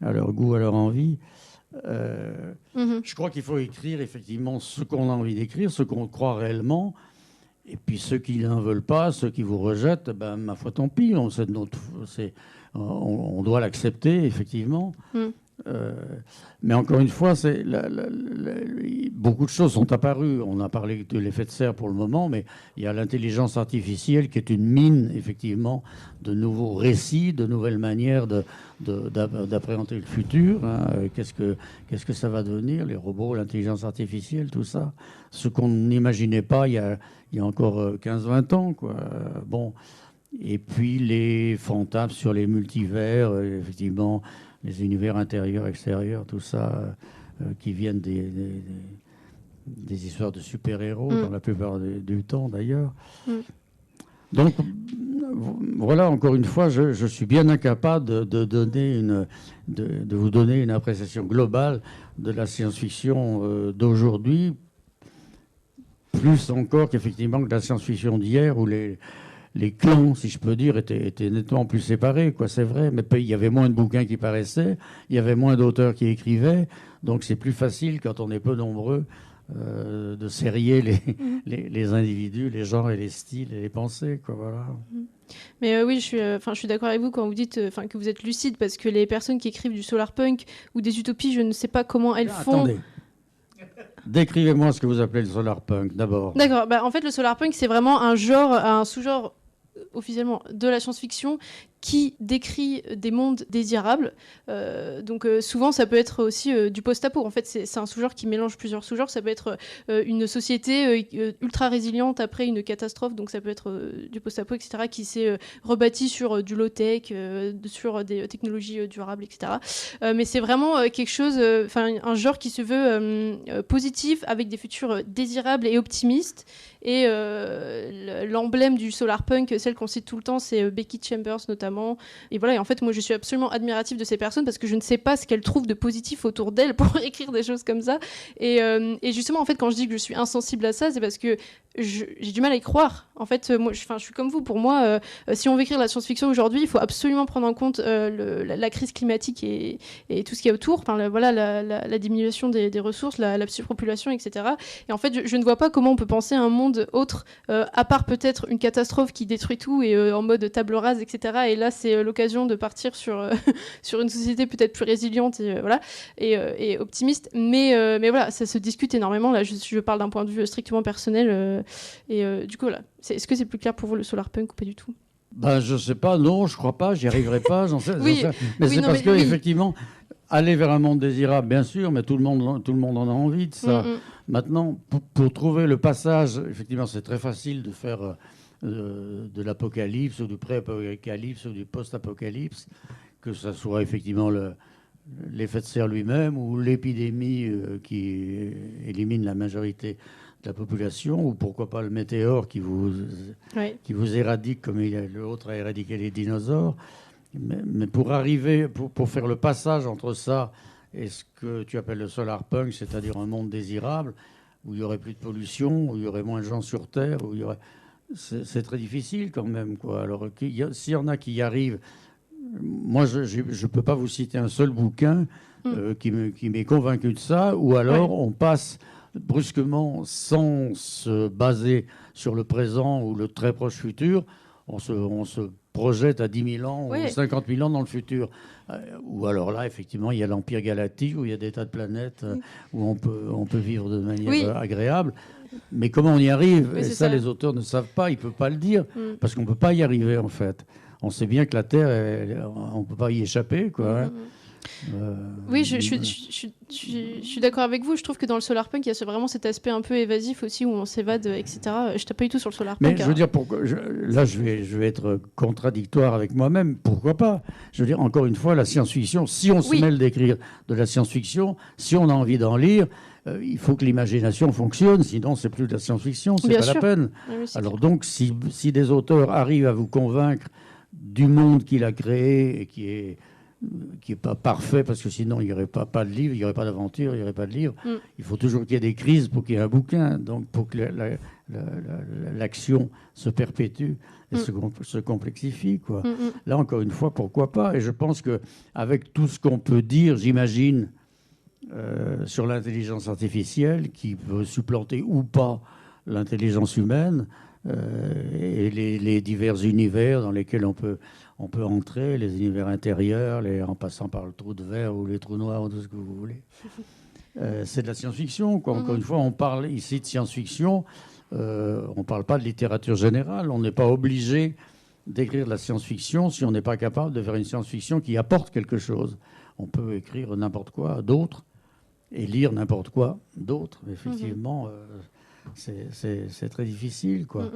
[SPEAKER 2] à leur goût, à leur envie. Je crois qu'il faut écrire effectivement ce qu'on a envie d'écrire, ce qu'on croit réellement, et puis ceux qui n'en veulent pas, ceux qui vous rejettent, ma foi, tant pis, on doit l'accepter, effectivement. Mais encore une fois, beaucoup de choses sont apparues. On a parlé de l'effet de serre pour le moment, mais il y a l'intelligence artificielle qui est une mine, effectivement, de nouveaux récits, de nouvelles manières d'appréhender le futur. Hein. Qu'est-ce que ça va devenir, les robots, l'intelligence artificielle, tout ça. Ce qu'on n'imaginait pas il y a encore 15-20 ans, quoi. Bon. Et puis les fantasmes sur les multivers, effectivement, les univers intérieurs, extérieurs, tout ça, qui viennent des histoires de super-héros, dans la plupart du temps d'ailleurs. Donc voilà, encore une fois, je suis bien incapable de vous donner une appréciation globale de la science-fiction d'aujourd'hui, plus encore qu'effectivement que la science-fiction d'hier, où les clans, si je peux dire, étaient nettement plus séparés, quoi. C'est vrai, mais il y avait moins de bouquins qui paraissaient, il y avait moins d'auteurs qui écrivaient, donc c'est plus facile quand on est peu nombreux de serrer les individus, les genres et les styles et les pensées, quoi. Voilà.
[SPEAKER 1] Mais oui, je suis d'accord avec vous quand vous dites que vous êtes lucide, parce que les personnes qui écrivent du solarpunk ou des utopies, je ne sais pas comment elles font.
[SPEAKER 2] Attendez. Décrivez-moi ce que vous appelez le solarpunk, d'abord.
[SPEAKER 1] D'accord. En fait, le solarpunk, c'est vraiment un sous-genre officiellement de la science-fiction qui décrit des mondes désirables. Donc souvent, ça peut être aussi du post-apo. En fait, c'est un sous-genre qui mélange plusieurs sous-genres. Ça peut être une société ultra résiliente après une catastrophe. Donc ça peut être du post-apo, etc., qui s'est rebâti sur du low-tech, sur des technologies durables, etc. Mais c'est vraiment quelque chose, un genre qui se veut positif, avec des futurs désirables et optimistes. Et l'emblème du solarpunk, celle qu'on cite tout le temps, c'est Becky Chambers notamment. Et voilà, et en fait, moi, je suis absolument admirative de ces personnes parce que je ne sais pas ce qu'elles trouvent de positif autour d'elles pour écrire des choses comme ça. Et justement, en fait, quand je dis que je suis insensible à ça, c'est parce que j'ai du mal à y croire. En fait, moi, je suis comme vous. Pour moi, si on veut écrire la science-fiction aujourd'hui, il faut absolument prendre en compte la crise climatique et tout ce qu'il y a autour. La diminution des ressources, la surpopulation, etc. Et en fait, je ne vois pas comment on peut penser à un monde autre, à part peut-être une catastrophe qui détruit tout et en mode table rase, etc. Et là, c'est l'occasion de partir sur une société peut-être plus résiliente et optimiste. Mais voilà, ça se discute énormément. Là, je parle d'un point de vue strictement personnel. Du coup, voilà. Est-ce que c'est plus clair pour vous le solarpunk ou pas du tout ?
[SPEAKER 2] Je sais pas, non, je crois pas, j'y arriverai pas, j'en sais.
[SPEAKER 1] Oui,
[SPEAKER 2] mais
[SPEAKER 1] oui,
[SPEAKER 2] c'est
[SPEAKER 1] non,
[SPEAKER 2] parce
[SPEAKER 1] mais
[SPEAKER 2] que
[SPEAKER 1] oui.
[SPEAKER 2] effectivement, aller vers un monde désirable, bien sûr, mais tout le monde en a envie de ça. Maintenant, pour trouver le passage, effectivement, c'est très facile de faire de l'apocalypse ou du pré-apocalypse ou du post-apocalypse, que ce soit effectivement l'effet de serre lui-même ou l'épidémie qui élimine la majorité de la population, ou pourquoi pas le météore qui vous éradique comme l'autre a éradiqué les dinosaures. Mais pour arriver, pour faire le passage entre ça et ce que tu appelles le solarpunk, c'est-à-dire un monde désirable, où il n'y aurait plus de pollution, où il y aurait moins de gens sur Terre, c'est très difficile quand même, quoi. Alors, s'il y en a qui y arrivent, moi, je ne peux pas vous citer un seul bouquin qui m'ait convaincu de ça, ou alors on passe brusquement, sans se baser sur le présent ou le très proche futur, on se projette à 10 000 ans ou 50 000 ans dans le futur. Ou alors là, effectivement, il y a l'Empire galactique, où il y a des tas de planètes où on peut vivre de manière agréable. Mais comment on y arrive, et ça, les auteurs ne savent pas, ils ne peuvent pas le dire, parce qu'on ne peut pas y arriver, en fait. On sait bien que la Terre, on ne peut pas y échapper, quoi.
[SPEAKER 1] Oui, je suis d'accord avec vous. Je trouve que dans le solarpunk, il y a vraiment cet aspect un peu évasif aussi, où on s'évade, etc. Je tape pas du tout sur le solarpunk.
[SPEAKER 2] Mais je veux dire, là, je vais être contradictoire avec moi-même. Pourquoi pas ? Je veux dire, encore une fois, la science-fiction, si on se mêle d'écrire de la science-fiction, si on a envie d'en lire, il faut que l'imagination fonctionne, sinon c'est plus de la science-fiction, c'est pas la peine. Oui, alors donc, si des auteurs arrivent à vous convaincre du monde qu'il a créé et qui est pas parfait, parce que sinon il n'y aurait pas de livre, il n'y aurait pas d'aventure, il n'y aurait pas de livre. Il faut toujours qu'il y ait des crises pour qu'il y ait un bouquin, donc pour que l'action se perpétue et se complexifie, quoi. Là, encore une fois, pourquoi pas ? Et je pense qu'avec tout ce qu'on peut dire, j'imagine, sur l'intelligence artificielle, qui peut supplanter ou pas l'intelligence humaine, et les divers univers dans lesquels on peut entrer, les univers intérieurs, en passant par le trou de verre ou les trous noirs, ou tout ce que vous voulez. C'est de la science-fiction, quoi. Encore une fois, on parle ici de science-fiction, on ne parle pas de littérature générale. On n'est pas obligé d'écrire de la science-fiction si on n'est pas capable de faire une science-fiction qui apporte quelque chose. On peut écrire n'importe quoi d'autre et lire n'importe quoi d'autre. Effectivement, c'est très difficile, quoi.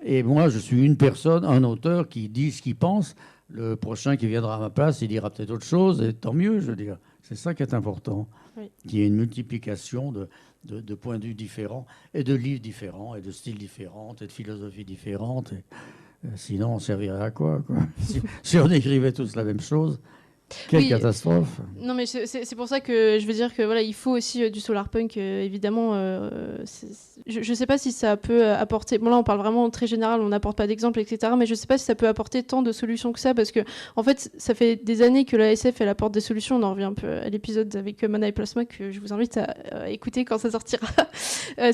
[SPEAKER 2] Et moi, je suis une personne, un auteur qui dit ce qu'il pense. Le prochain qui viendra à ma place, il dira peut-être autre chose, et tant mieux, je veux dire. C'est ça qui est important. Oui. Qu'il y ait une multiplication de points de vue différents, et de livres différents, et de styles différents, et de philosophies différentes. Sinon, on servirait à quoi, quoi si on écrivait tous la même chose. Quelle catastrophe.
[SPEAKER 1] Non, mais c'est pour ça que je veux dire que voilà, il faut aussi du solarpunk, évidemment. Je ne sais pas si ça peut apporter... Bon, là, on parle vraiment très général, on n'apporte pas d'exemple, etc. Mais je ne sais pas si ça peut apporter tant de solutions que ça, parce que, en fait, ça fait des années que la SF, elle apporte des solutions. On en revient un peu à l'épisode avec Mana et Plasma, que je vous invite à écouter quand ça sortira,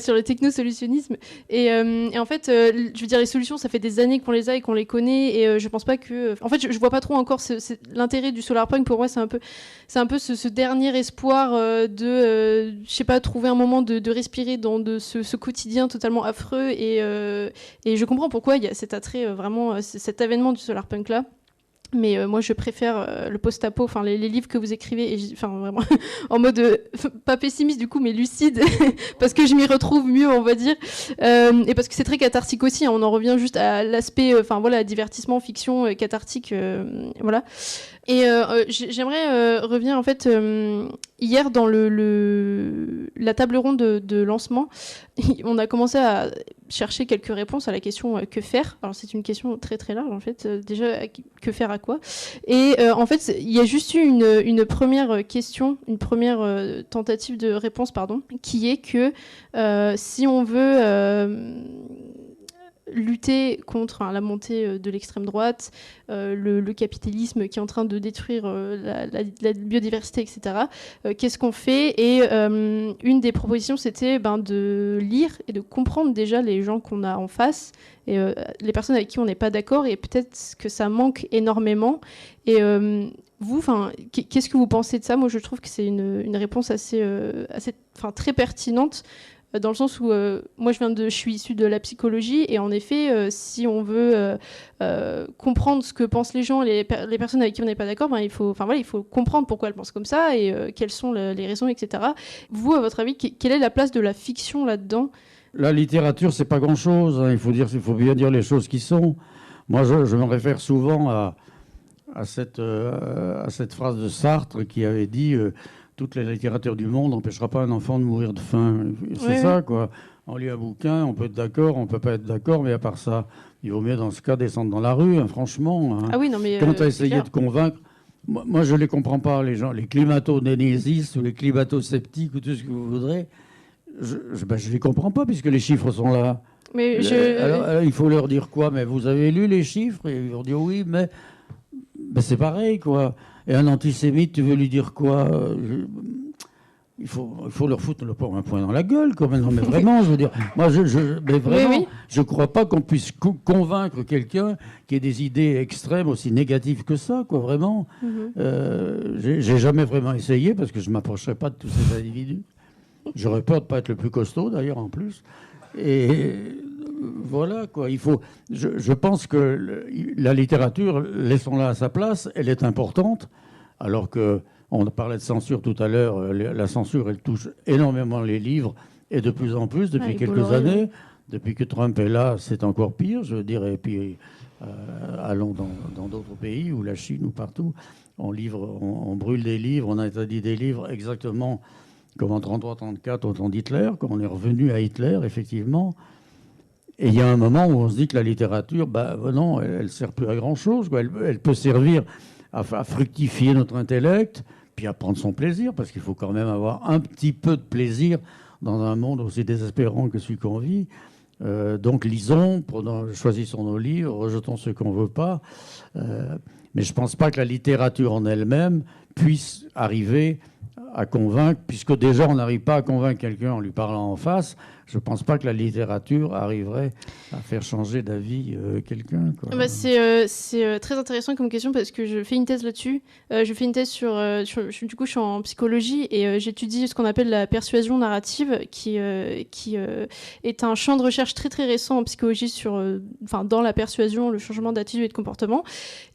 [SPEAKER 1] sur le technosolutionnisme. Et en fait, je veux dire, les solutions, ça fait des années qu'on les a et qu'on les connaît, et je pense pas que... En fait, je vois pas trop encore l'intérêt du solarpunk. Pour moi, c'est un peu ce dernier espoir de, je sais pas, trouver un moment de respirer dans ce quotidien totalement affreux. Et je comprends pourquoi il y a cet attrait, vraiment, cet avènement du solarpunk là. Mais moi, je préfère le post-apo, enfin les livres que vous écrivez, enfin vraiment en mode pas pessimiste du coup, mais lucide, parce que je m'y retrouve mieux, on va dire, et parce que c'est très cathartique aussi. Hein, on en revient juste à l'aspect, enfin voilà, divertissement, fiction, cathartique, voilà. Et j'aimerais revenir en fait hier dans la table ronde de lancement, on a commencé à chercher quelques réponses à la question que faire. Alors c'est une question très très large en fait. Déjà, que faire à quoi? Et en fait, il y a juste eu une première question, une première tentative de réponse, pardon, qui est que si on veut lutter contre la montée de l'extrême droite, le capitalisme qui est en train de détruire la biodiversité, etc. Qu'est-ce qu'on fait? Et une des propositions, c'était de lire et de comprendre déjà les gens qu'on a en face, et les personnes avec qui on n'est pas d'accord, et peut-être que ça manque énormément. Et vous, qu'est-ce que vous pensez de ça? Moi, je trouve que c'est une réponse assez très pertinente, dans le sens où moi je suis issue de la psychologie, et en effet si on veut comprendre ce que pensent les gens, les personnes avec qui on n'est pas d'accord, il faut comprendre pourquoi elles pensent comme ça, et quelles sont les raisons, etc. Vous, à votre avis, quelle est la place de la fiction là-dedans?
[SPEAKER 2] La littérature, c'est pas grand-chose, hein. Il faut bien dire les choses qui sont. Moi, je me réfère souvent à cette phrase de Sartre qui avait dit toute la littérature du monde n'empêchera pas un enfant de mourir de faim. C'est ça, quoi. On lit un bouquin, on peut être d'accord, on peut pas être d'accord, mais à part ça, il vaut mieux dans ce cas descendre dans la rue, hein, franchement. Hein.
[SPEAKER 1] Ah oui, non, mais
[SPEAKER 2] quand tu as essayé de convaincre... Moi, je les comprends pas, les gens, les climato-nénésistes ou les climato-sceptiques ou tout ce que vous voudrez. Je les comprends pas, puisque les chiffres sont là.
[SPEAKER 1] Mais
[SPEAKER 2] alors, il faut leur dire quoi? Mais vous avez lu les chiffres? Et ils vont dire oui, mais c'est pareil, quoi. Et un antisémite, tu veux lui dire quoi? Il faut leur foutre un point dans la gueule, quand même. Non, mais vraiment, je veux dire, moi, je crois pas qu'on puisse convaincre quelqu'un qui ait des idées extrêmes aussi négatives que ça, quoi, vraiment. J'ai jamais vraiment essayé, parce que je m'approcherai pas de tous ces individus. J'aurais peur de pas être le plus costaud, d'ailleurs, en plus. Et voilà, quoi. Je pense que la littérature, laissons-la à sa place, elle est importante, alors que on parlait de censure tout à l'heure. La censure, elle touche énormément les livres, et de plus en plus depuis quelques années. Depuis que Trump est là, c'est encore pire, je dirais. Et puis, allons dans d'autres pays, ou la Chine, ou partout, on brûle des livres, on interdit des livres exactement comme en 1933-1934 au temps d'Hitler, quand on est revenu à Hitler, effectivement. Et il y a un moment où on se dit que la littérature, non, elle ne sert plus à grand-chose, quoi. Elle peut servir à fructifier notre intellect, puis à prendre son plaisir, parce qu'il faut quand même avoir un petit peu de plaisir dans un monde aussi désespérant que celui qu'on vit. Donc lisons, choisissons nos livres, rejetons ceux qu'on ne veut pas. Mais je ne pense pas que la littérature en elle-même puisse arriver à convaincre, puisque déjà on n'arrive pas à convaincre quelqu'un en lui parlant en face. Je ne pense pas que la littérature arriverait à faire changer d'avis quelqu'un, quoi.
[SPEAKER 1] C'est très intéressant comme question parce que je fais une thèse là-dessus. Je fais une thèse du coup, je suis en psychologie et j'étudie ce qu'on appelle la persuasion narrative, qui est un champ de recherche très très récent en psychologie dans la persuasion, le changement d'attitude et de comportement.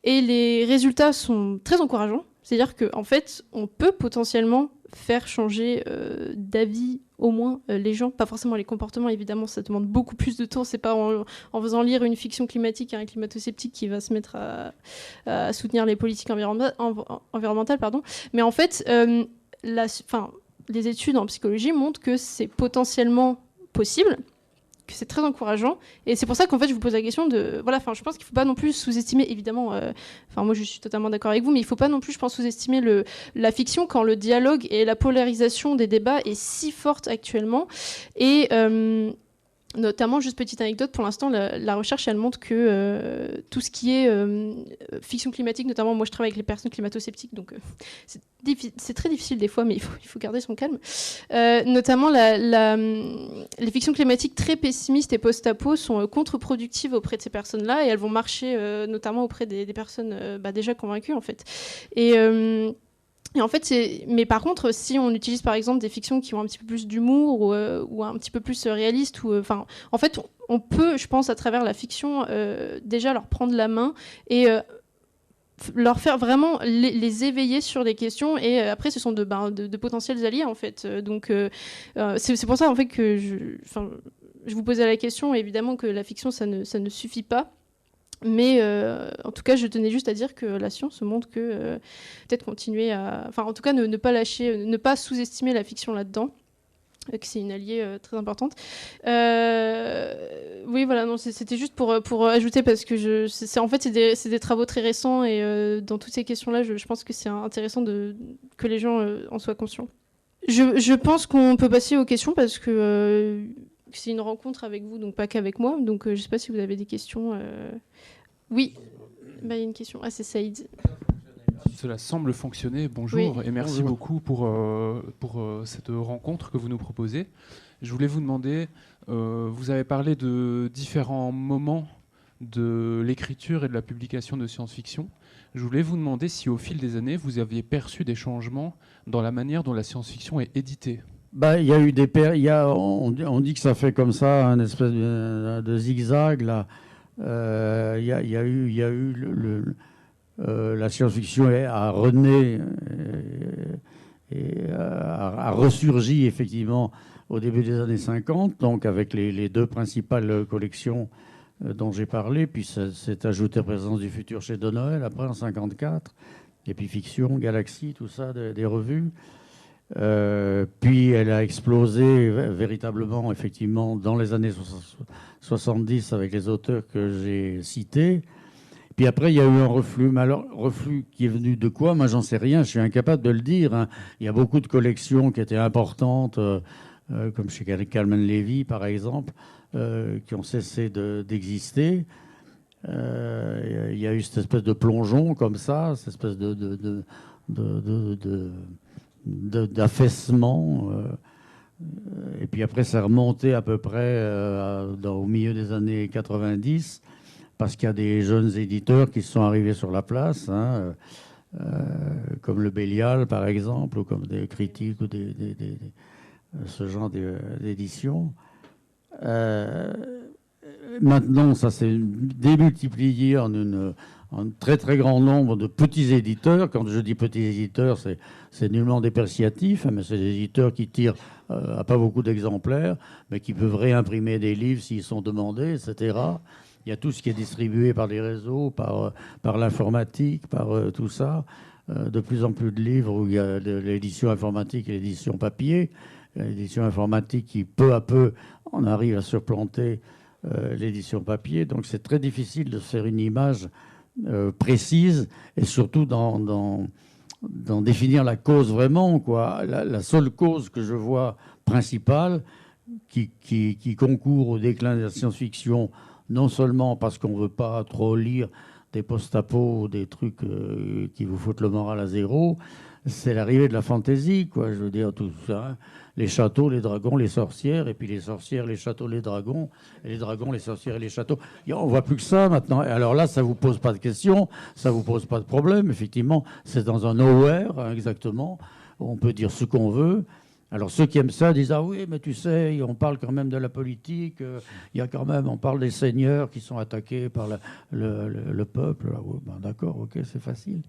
[SPEAKER 1] Et les résultats sont très encourageants. C'est-à-dire qu'en fait, on peut potentiellement faire changer d'avis au moins les gens, pas forcément les comportements, évidemment, ça demande beaucoup plus de temps. C'est pas en faisant lire une fiction climatique à un climato-sceptique qui va se mettre à soutenir les politiques environnementales, pardon. Mais en fait, les études en psychologie montrent que c'est potentiellement possible, que c'est très encourageant, et c'est pour ça qu'en fait je vous pose la question de je pense qu'il faut pas non plus sous-estimer, évidemment, moi je suis totalement d'accord avec vous, mais il faut pas non plus, je pense, sous-estimer la fiction quand le dialogue et la polarisation des débats est si forte actuellement. Et notamment, juste petite anecdote, pour l'instant, la recherche, elle montre que tout ce qui est fiction climatique, notamment, moi je travaille avec les personnes climato-sceptiques, donc c'est très difficile des fois, mais il faut garder son calme. Notamment, les fictions climatiques très pessimistes et post-apo sont contre-productives auprès de ces personnes-là, et elles vont marcher notamment auprès des personnes déjà convaincues, en fait. Et en fait, mais par contre, si on utilise par exemple des fictions qui ont un petit peu plus d'humour ou un petit peu plus réalistes, en fait, on peut, je pense, à travers la fiction, déjà leur prendre la main et leur faire vraiment les éveiller sur des questions. Et après, ce sont de potentiels alliés, en fait. Donc, c'est pour ça, en fait, que je vous posais la question. Évidemment que la fiction, ça ne suffit pas. Mais en tout cas, je tenais juste à dire que la science montre que peut-être continuer en tout cas, ne pas lâcher, ne pas sous-estimer la fiction là-dedans, que c'est une alliée très importante. Oui, voilà, non, c'était juste pour ajouter, parce que en fait, c'est des travaux très récents, et dans toutes ces questions-là, je pense que c'est intéressant que les gens en soient conscients. Je pense qu'on peut passer aux questions, parce que c'est une rencontre avec vous, donc pas qu'avec moi. Donc je ne sais pas si vous avez des questions. Oui, il y a une question. Ah, c'est Saïd.
[SPEAKER 3] Cela semble fonctionner. Bonjour, oui. Et merci beaucoup pour cette rencontre que vous nous proposez. Je voulais vous demander, vous avez parlé de différents moments de l'écriture et de la publication de science-fiction. Je voulais vous demander si au fil des années, vous aviez perçu des changements dans la manière dont la science-fiction est éditée.
[SPEAKER 2] Il y a eu on dit que ça fait comme ça, un espèce de zigzag là. Il y a eu la science-fiction a rené et a ressurgi effectivement au début des années 50, donc avec les deux principales collections dont j'ai parlé, puis s'est ajouté Présence du futur chez De Noël après en 54, et puis Fiction, Galaxie, tout ça, des revues. Puis elle a explosé véritablement, effectivement, dans les années 70 avec les auteurs que j'ai cités. Puis après, il y a eu un reflux. Mais alors, reflux qui est venu de quoi? Moi, j'en sais rien. Je suis incapable de le dire, hein. Il y a beaucoup de collections qui étaient importantes, comme chez Calman Levy, par exemple, qui ont cessé d'exister. Il y a eu cette espèce de plongeon comme ça, cette espèce d'affaissement. Et puis après, ça remonté à peu près au milieu des années 90, parce qu'il y a des jeunes éditeurs qui sont arrivés sur la place, hein, comme le Bélial, par exemple, ou comme des critiques, ou ce genre d'édition. Maintenant, ça s'est démultiplié en un très très grand nombre de petits éditeurs. Quand je dis petits éditeurs, c'est nullement dépréciatif, mais c'est des éditeurs qui tirent à pas beaucoup d'exemplaires, mais qui peuvent réimprimer des livres s'ils sont demandés, etc. Il y a tout ce qui est distribué par les réseaux, par l'informatique, par tout ça. De plus en plus de livres où il y a l'édition informatique et l'édition papier. L'édition informatique qui, peu à peu, on arrive à surplanter l'édition papier. Donc c'est très difficile de se faire une image précise, et surtout d'en définir la cause vraiment, quoi. La seule cause que je vois principale qui concourt au déclin de la science-fiction, non seulement parce qu'on ne veut pas trop lire des post-apos, des trucs qui vous foutent le moral à zéro, c'est l'arrivée de la fantaisie, quoi. Je veux dire, tout ça. Hein. Les châteaux, les dragons, les sorcières, et puis les sorcières, les châteaux, les dragons, et les dragons, les sorcières et les châteaux. On voit plus que ça maintenant. Et alors là, ça vous pose pas de questions, ça vous pose pas de problème. Effectivement, c'est dans un nowhere, hein, exactement. On peut dire ce qu'on veut. Alors ceux qui aiment ça disent ah oui, mais tu sais, on parle quand même de la politique. Il y a quand même, on parle des seigneurs qui sont attaqués par le peuple. Ah, ouais, ben d'accord, ok, c'est facile.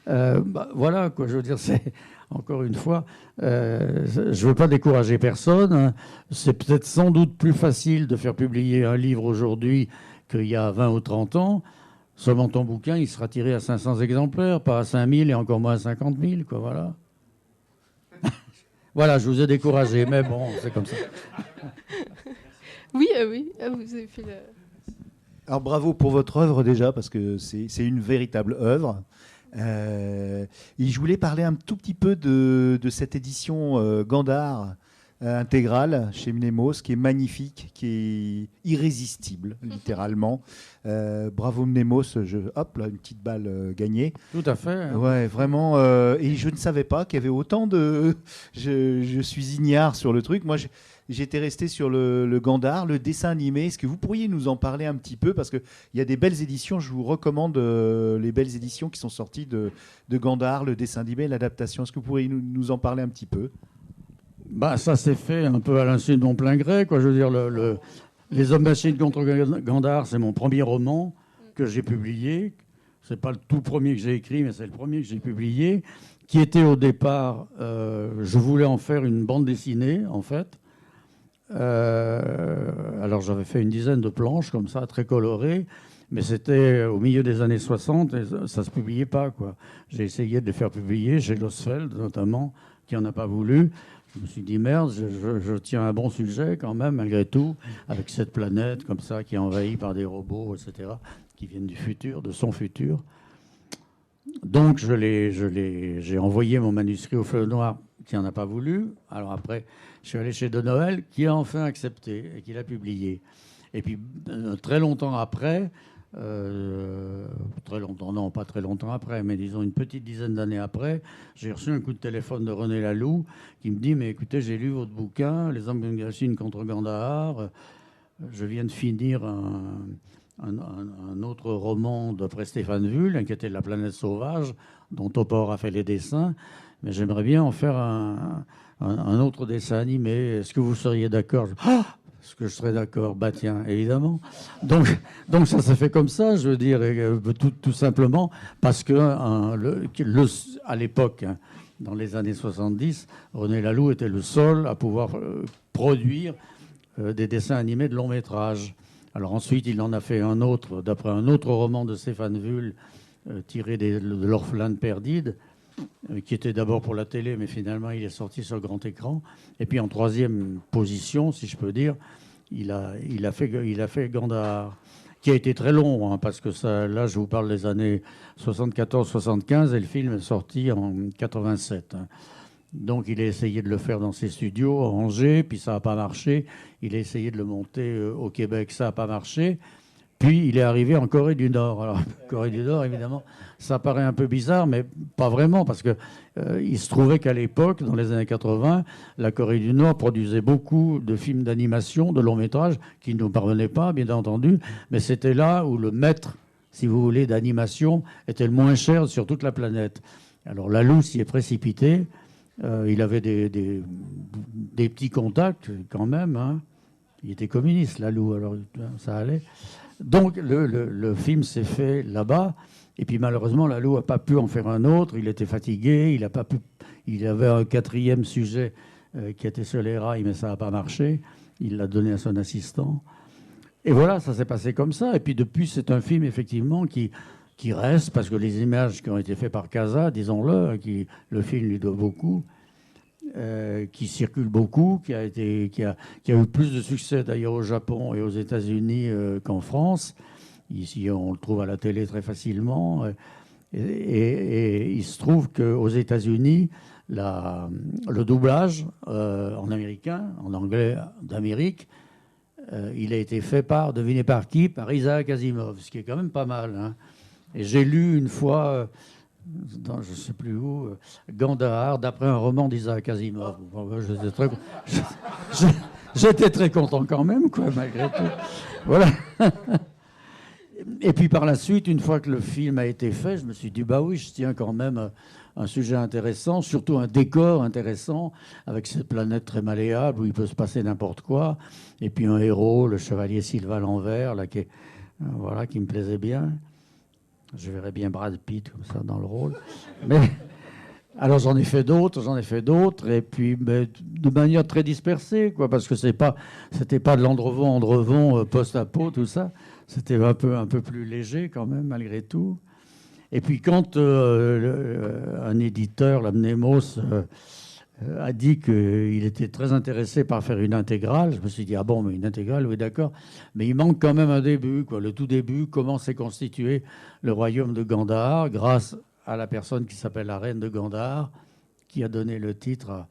[SPEAKER 2] Voilà, quoi, je veux dire, c'est encore une fois, je ne veux pas décourager personne. Hein. C'est peut-être sans doute plus facile de faire publier un livre aujourd'hui qu'il y a 20 ou 30 ans. Seulement ton bouquin, il sera tiré à 500 exemplaires, pas à 5000 et encore moins à 50 000, quoi, voilà. Voilà, je vous ai découragé, mais bon, c'est comme ça.
[SPEAKER 1] Oui, vous avez fait le...
[SPEAKER 4] Alors bravo pour votre œuvre déjà, parce que c'est une véritable œuvre. Et je voulais parler un tout petit peu de cette édition Gandhar intégrale chez Mnemos, qui est magnifique, qui est irrésistible, littéralement. Bravo Mnemos, hop là, une petite balle gagnée.
[SPEAKER 2] Tout à fait. Hein.
[SPEAKER 4] Ouais, vraiment. Et je ne savais pas qu'il y avait autant de... Je suis ignare sur le truc. Moi, j'étais resté sur le Gandhar, le dessin animé. Est-ce que vous pourriez nous en parler un petit peu? Parce qu'il y a des belles éditions. Je vous recommande les belles éditions qui sont sorties de Gandhar, le dessin animé, l'adaptation. Est-ce que vous pourriez nous en parler un petit peu?
[SPEAKER 2] Bah, ça s'est fait un peu à l'insu de mon plein gré, quoi. Je veux dire, Les Hommes Machines contre Gandhar, c'est mon premier roman que j'ai publié. C'est pas le tout premier que j'ai écrit, mais c'est le premier que j'ai publié, qui était au départ, je voulais en faire une bande dessinée, en fait. Alors j'avais fait une dizaine de planches comme ça, très colorées, mais c'était au milieu des années 60 et ça ne se publiait pas, quoi. J'ai essayé de les faire publier chez Losfeld, notamment, qui n'en a pas voulu. Je me suis dit, merde, je tiens un bon sujet quand même, malgré tout, avec cette planète comme ça qui est envahie par des robots, etc., qui viennent du futur, de son futur. Donc j'ai envoyé mon manuscrit au Fleuve Noir, qui n'en a pas voulu. Alors après, je suis allé chez De Noël, qui a enfin accepté et qui l'a publié. Et puis, très longtemps après, très longtemps, non, pas très longtemps après, mais disons une petite dizaine d'années après, j'ai reçu un coup de téléphone de René Laloux qui me dit, mais écoutez, j'ai lu votre bouquin, Les Hommes Machines contre Gandhar, je viens de finir un autre roman d'après Stéphane Vull, qui était La planète sauvage, dont Topor a fait les dessins, mais j'aimerais bien en faire un autre dessin animé. Est-ce que vous seriez d'accord? Est-ce que je serais d'accord? Bah tiens, évidemment. Donc ça s'est fait comme ça, je veux dire, tout simplement, parce que à l'époque, hein, dans les années 70, René Laloux était le seul à pouvoir produire des dessins animés de long métrage. Alors ensuite, il en a fait un autre, d'après un autre roman de Stéphane Vull, tiré de L'Orphelin de Perdide, qui était d'abord pour la télé, mais finalement il est sorti sur le grand écran. Et puis en troisième position, si je peux dire, il a fait Gandhar, qui a été très long, hein, parce que ça, là je vous parle des années 74-75 et le film est sorti en 87. Hein. Donc il a essayé de le faire dans ses studios à Angers, puis ça n'a pas marché. Il a essayé de le monter au Québec, ça n'a pas marché. Puis il est arrivé en Corée du Nord. Alors, Corée du Nord, évidemment, ça paraît un peu bizarre, mais pas vraiment, parce que il se trouvait qu'à l'époque, dans les années 80, la Corée du Nord produisait beaucoup de films d'animation, de longs métrages, qui ne nous parvenaient pas, bien entendu, mais c'était là où le maître, si vous voulez, d'animation était le moins cher sur toute la planète. Alors Laloux s'y est précipité. Il avait des petits contacts quand même. Hein. Il était communiste, Laloux, alors ça allait. Donc le film s'est fait là-bas, et puis malheureusement Laloux n'a pas pu en faire un autre, il était fatigué, il avait un quatrième sujet qui était sur les rails, mais ça n'a pas marché, il l'a donné à son assistant. Et voilà, ça s'est passé comme ça, et puis depuis c'est un film effectivement qui reste, parce que les images qui ont été faites par Casa, disons-le, le film lui doit beaucoup, qui circule beaucoup, qui a eu plus de succès d'ailleurs au Japon et aux États-Unis qu'en France. Ici, on le trouve à la télé très facilement. Et il se trouve qu'aux États-Unis, le doublage en américain, en anglais d'Amérique, il a été fait devinez par qui? Par Isaac Asimov, ce qui est quand même pas mal. Hein. Et j'ai lu une fois dans je ne sais plus où, Gandhar, d'après un roman d'Isaac Asimov. J'étais très content quand même, quoi, malgré tout. Voilà. Et puis par la suite, une fois que le film a été fait, je me suis dit, bah oui, je tiens quand même un sujet intéressant, surtout un décor intéressant, avec cette planète très malléable où il peut se passer n'importe quoi. Et puis un héros, le chevalier Sylvain Lanvert, là, qui me plaisait bien. Je verrais bien Brad Pitt comme ça dans le rôle. Mais alors j'en ai fait d'autres, et puis de manière très dispersée, quoi, parce que c'était pas de l'Andrevon, post-apo, tout ça. C'était un peu plus léger quand même, malgré tout. Et puis quand un éditeur, la Mnemos, a dit qu'il était très intéressé par faire une intégrale, je me suis dit, ah bon, mais une intégrale, oui, d'accord. Mais il manque quand même un début, quoi. Le tout début, comment s'est constitué le royaume de Gandhar, grâce à la personne qui s'appelle la reine de Gandhar, qui a donné le titre à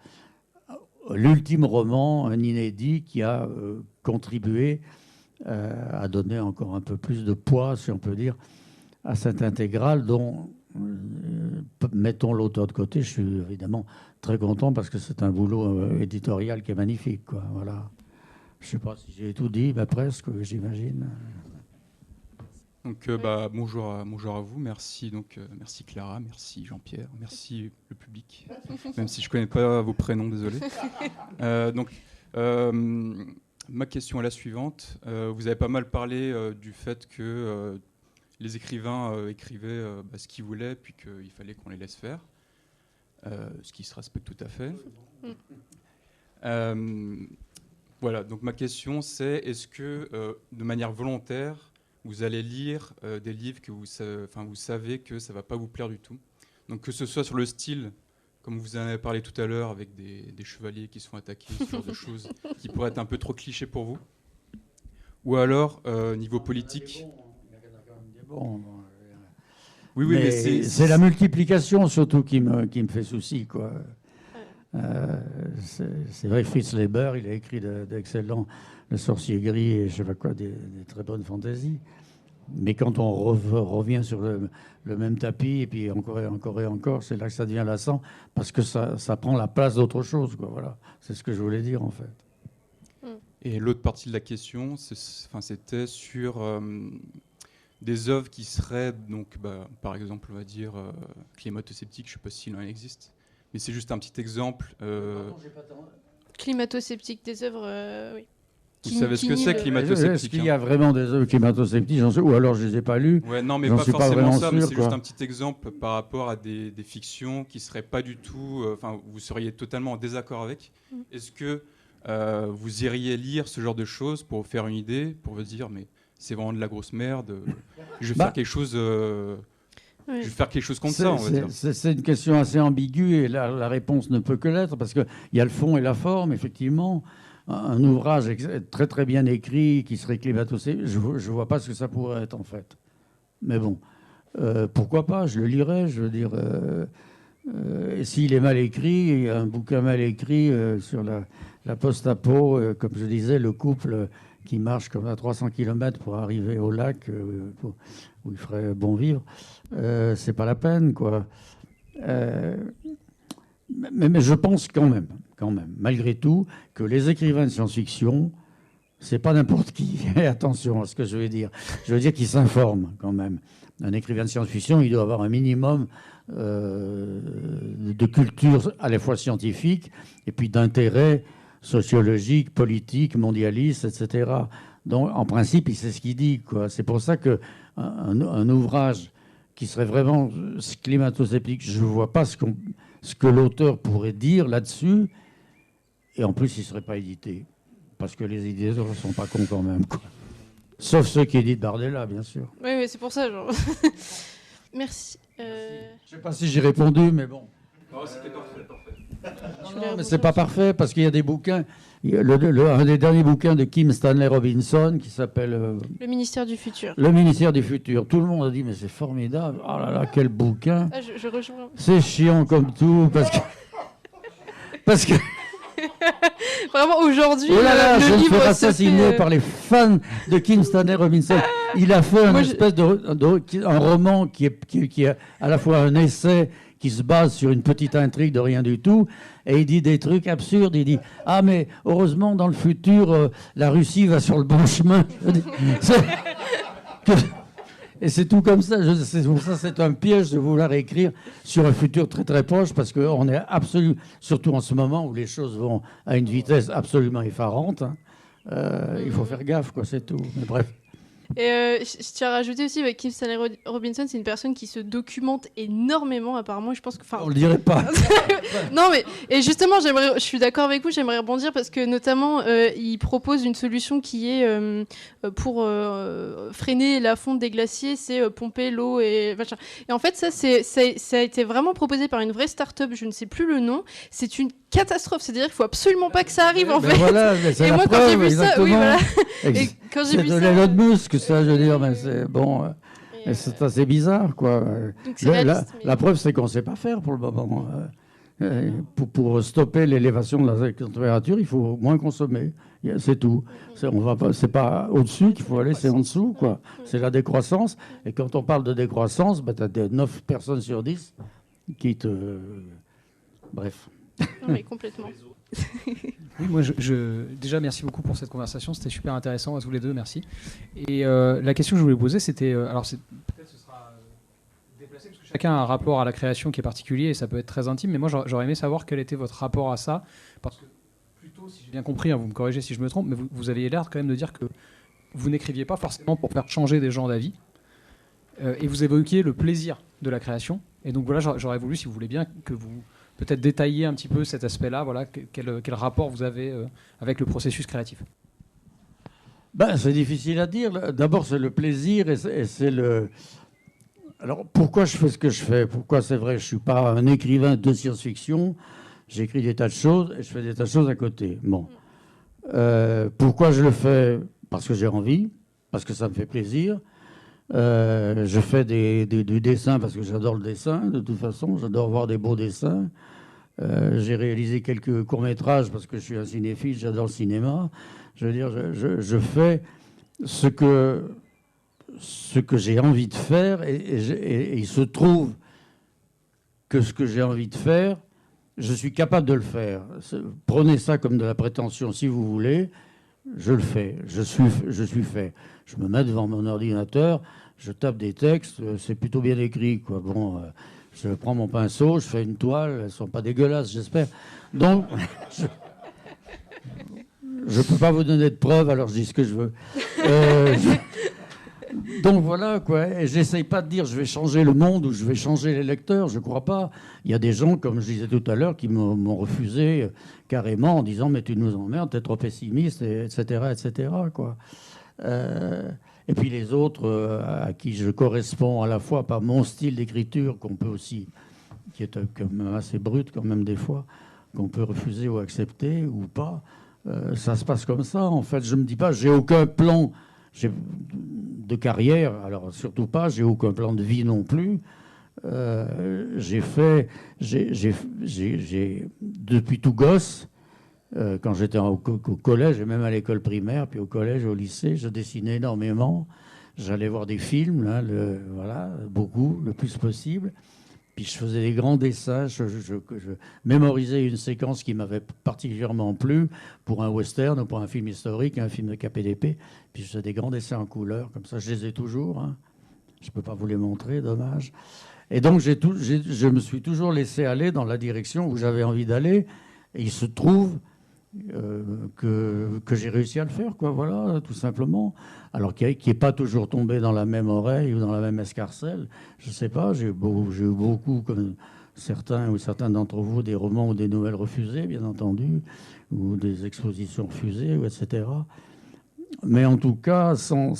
[SPEAKER 2] l'ultime roman, un inédit, qui a contribué à donner encore un peu plus de poids, si on peut dire, à cette intégrale dont, mettons l'auteur de côté, je suis évidemment très content parce que c'est un boulot éditorial qui est magnifique, quoi. Voilà. Je ne sais pas si j'ai tout dit, mais presque, j'imagine.
[SPEAKER 3] Donc, bonjour à vous. Merci, merci Clara, merci Jean-Pierre, merci le public, même si je ne connais pas vos prénoms, désolé. Ma question est la suivante. Vous avez pas mal parlé du fait que les écrivains écrivaient ce qu'ils voulaient, puis qu'il fallait qu'on les laisse faire, ce qui se respecte tout à fait. Voilà, donc ma question c'est, est-ce que de manière volontaire, vous allez lire des livres que vous savez que ça ne va pas vous plaire du tout. Donc que ce soit sur le style, comme vous en avez parlé tout à l'heure, avec des chevaliers qui se font attaquer, ce genre de choses qui pourraient être un peu trop clichés pour vous. Ou alors, niveau politique...
[SPEAKER 2] Oui, mais c'est la multiplication surtout qui me fait souci, quoi. C'est vrai que Fritz Leiber, il a écrit d'excellents Le Sorcier Gris et je sais pas quoi, des très bonnes fantaisies. Mais quand on revient sur le même tapis, et puis encore et encore et encore, c'est là que ça devient lassant, parce que ça prend la place d'autre chose, quoi. Voilà. C'est ce que je voulais dire, en fait.
[SPEAKER 3] Et l'autre partie de la question, c'était sur des œuvres qui seraient, donc, par exemple, on va dire, climato-sceptiques, je ne sais pas s'il en existe, mais c'est juste un petit exemple.
[SPEAKER 1] Climato-sceptique, des œuvres, oui.
[SPEAKER 3] Vous savez ce que c'est, climato-sceptique?
[SPEAKER 2] Est-ce qu'il y a vraiment des œuvres climato-sceptiques, ou alors je ne les ai pas lues?
[SPEAKER 3] Ouais, non, mais pas forcément ça, mais c'est juste un petit exemple par rapport à des fictions qui ne seraient pas du tout... vous seriez totalement en désaccord avec. Est-ce que vous iriez lire ce genre de choses pour vous faire une idée, pour vous dire, mais c'est vraiment de la grosse merde, je vais faire quelque chose... Je vais faire quelque chose contre ça, on va dire.
[SPEAKER 2] C'est une question assez ambiguë et la réponse ne peut que l'être, parce qu'il y a le fond et la forme, effectivement. Un ouvrage très très bien écrit qui serait climato-sceptique, je ne vois pas ce que ça pourrait être en fait. Mais bon, pourquoi pas, je le lirai, je veux dire. Et s'il est mal écrit, un bouquin mal écrit sur la post-apo, comme je disais, le couple qui marche comme à 300 km pour arriver au lac où il ferait bon vivre, c'est pas la peine, quoi. Mais je pense quand même, malgré tout, que les écrivains de science-fiction, c'est pas n'importe qui. Attention à ce que je veux dire. Je veux dire qu'ils s'informent quand même. Un écrivain de science-fiction, il doit avoir un minimum de culture à la fois scientifique et puis d'intérêt sociologique, politique, mondialiste, etc. Donc, en principe, il sait ce qu'il dit, quoi. C'est pour ça qu'un ouvrage qui serait vraiment climato-sceptique, je ne vois pas ce que l'auteur pourrait dire là-dessus. Et en plus, il ne serait pas édité. Parce que les éditeurs ne sont pas cons quand même, quoi. Sauf ceux qui éditent Bardella, bien sûr.
[SPEAKER 1] Oui, c'est pour ça, genre. Merci.
[SPEAKER 2] Je ne sais pas si j'ai répondu, mais bon.
[SPEAKER 3] Non, c'était parfait.
[SPEAKER 2] Non, mais c'est pas parfait, parce qu'il y a des bouquins. Un des derniers bouquins de Kim Stanley Robinson qui s'appelle...
[SPEAKER 1] Le ministère du futur.
[SPEAKER 2] Le ministère du futur. Tout le monde a dit, mais c'est formidable. Oh là là, quel bouquin.
[SPEAKER 1] Ah, je rejoins.
[SPEAKER 2] C'est chiant comme tout, parce que...
[SPEAKER 1] Vraiment, aujourd'hui,
[SPEAKER 2] oh là là,
[SPEAKER 1] le
[SPEAKER 2] je vais me
[SPEAKER 1] livre
[SPEAKER 2] faire
[SPEAKER 1] se
[SPEAKER 2] assassiner
[SPEAKER 1] fait...
[SPEAKER 2] par les fans de Kim Stanley Robinson. Il a fait un roman qui est à la fois un essai qui se base sur une petite intrigue de rien du tout, et il dit des trucs absurdes. Il dit « Ah, mais heureusement, dans le futur, la Russie va sur le bon chemin. » Et c'est tout comme ça. C'est un piège de vouloir écrire sur un futur très très proche, parce qu'on est absolument, surtout en ce moment où les choses vont à une vitesse absolument effarante, hein, il faut faire gaffe, quoi, c'est tout. Mais bref.
[SPEAKER 1] Et je tiens à rajouter aussi, Kim Stanley Robinson, c'est une personne qui se documente énormément, apparemment. Je pense que,
[SPEAKER 2] on le dirait pas.
[SPEAKER 1] Non, mais et justement, je suis d'accord avec vous. J'aimerais rebondir parce que notamment, il propose une solution qui est pour freiner la fonte des glaciers, c'est pomper l'eau et machin. Et en fait, ça a été vraiment proposé par une vraie start-up. Je ne sais plus le nom. C'est une catastrophe. C'est-à-dire qu'il faut absolument pas que ça arrive en fait.
[SPEAKER 2] Voilà,
[SPEAKER 1] et moi, quand j'ai vu ça, oui, voilà. Et quand j'ai vu ça,
[SPEAKER 2] c'est de Elon Musk, ça, je veux dire, mais c'est bon. C'est assez bizarre, quoi. La preuve, c'est qu'on ne sait pas faire pour le moment. Pour stopper l'élévation de la température, il faut moins consommer. C'est tout. C'est pas au-dessus qu'il faut aller, c'est en dessous, quoi. C'est la décroissance. Et quand on parle de décroissance, tu as 9 personnes sur 10 qui te... Bref.
[SPEAKER 1] Non, mais complètement.
[SPEAKER 5] Oui, moi, déjà, merci beaucoup pour cette conversation. C'était super intéressant à tous les deux, merci. Et la question que je voulais poser, c'était... peut-être ce sera déplacé, parce que chacun a un rapport à la création qui est particulier, et ça peut être très intime, mais moi, j'aurais aimé savoir quel était votre rapport à ça, parce que plutôt, si j'ai bien compris, hein, vous me corrigez si je me trompe, mais vous aviez l'air quand même de dire que vous n'écriviez pas forcément pour faire changer des gens d'avis, et vous évoquiez le plaisir de la création. Et donc voilà, j'aurais voulu, si vous voulez bien, que vous... peut-être détailler un petit peu cet aspect-là, voilà, quel rapport vous avez avec le processus créatif.
[SPEAKER 2] C'est difficile à dire. D'abord, c'est le plaisir et c'est le... Alors, pourquoi je fais ce que je fais? Pourquoi c'est vrai, je ne suis pas un écrivain de science-fiction. J'écris des tas de choses et je fais des tas de choses à côté. Bon. Pourquoi je le fais? Parce que j'ai envie, parce que ça me fait plaisir. Je fais du dessin parce que j'adore le dessin, de toute façon. J'adore voir des beaux dessins. J'ai réalisé quelques courts-métrages parce que je suis un cinéphile, j'adore le cinéma. Je veux dire, je fais ce que j'ai envie de faire et il se trouve que ce que j'ai envie de faire, je suis capable de le faire. Prenez ça comme de la prétention si vous voulez. Je le fais, je suis fait. Je me mets devant mon ordinateur, je tape des textes, c'est plutôt bien écrit, quoi. Bon, je prends mon pinceau, je fais une toile, elles ne sont pas dégueulasses, j'espère. Donc, je ne peux pas vous donner de preuves, alors je dis ce que je veux. Donc voilà, quoi. Et j'essaye pas de dire je vais changer le monde ou je vais changer les lecteurs, je crois pas. Il y a des gens, comme je disais tout à l'heure, qui m'ont refusé carrément en disant mais tu nous emmerdes, t'es trop pessimiste, etc., etc., quoi. Et puis les autres à qui je corresponds à la fois par mon style d'écriture qu'on peut aussi, qui est quand même assez brut quand même des fois, qu'on peut refuser ou accepter ou pas. Ça se passe comme ça. En fait, je me dis pas j'ai aucun plan de carrière, alors surtout pas, j'ai aucun plan de vie non plus. J'ai depuis tout gosse, quand j'étais au collège et même à l'école primaire, puis au collège, au lycée, je dessinais énormément. J'allais voir des films, là, voilà, beaucoup, le plus possible. Puis je faisais des grands dessins, je mémorisais une séquence qui m'avait particulièrement plu pour un western ou pour un film historique, un film de KPDP. Puis je faisais des grands dessins en couleur, comme ça, je les ai toujours. Hein. Je ne peux pas vous les montrer, dommage. Et donc je me suis toujours laissé aller dans la direction où j'avais envie d'aller. Et il se trouve que j'ai réussi à le faire, quoi, voilà, tout simplement. Alors qui n'est pas toujours tombé dans la même oreille ou dans la même escarcelle, je ne sais pas, j'ai eu beaucoup, comme certains ou certains d'entre vous, des romans ou des nouvelles refusées, bien entendu, ou des expositions refusées, etc. Mais en tout cas, sans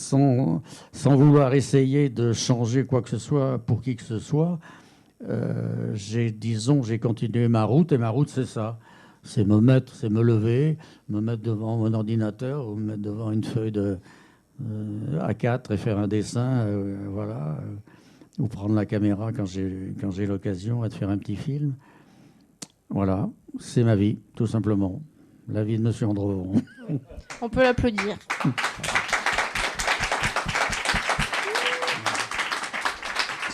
[SPEAKER 2] vouloir essayer de changer quoi que ce soit pour qui que ce soit, j'ai continué ma route, et ma route, c'est ça. C'est me lever, me mettre devant mon ordinateur ou me mettre devant une feuille de A4 et faire un dessin, voilà, ou prendre la caméra quand j'ai l'occasion et de faire un petit film. Voilà, c'est ma vie, tout simplement. l'avis de M. Andrevon.
[SPEAKER 1] On peut l'applaudir.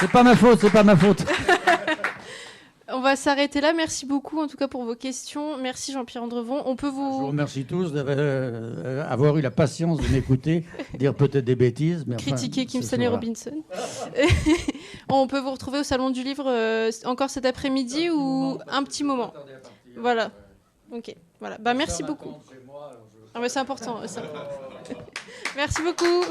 [SPEAKER 2] C'est pas ma faute.
[SPEAKER 1] On va s'arrêter là. Merci beaucoup, en tout cas, pour vos questions. Merci, Jean-Pierre Andrevon. On peut
[SPEAKER 2] Je vous
[SPEAKER 1] vous...
[SPEAKER 2] remercie tous d'avoir eu la patience de m'écouter, dire peut-être des bêtises. Mais
[SPEAKER 1] critiquer Kim
[SPEAKER 2] ce
[SPEAKER 1] Stanley
[SPEAKER 2] sera-
[SPEAKER 1] Robinson. On peut vous retrouver au Salon du Livre encore cet après-midi ou un petit moment. Voilà. Ok. Voilà. Bah, merci beaucoup. Ah, bah, c'est important. Merci beaucoup.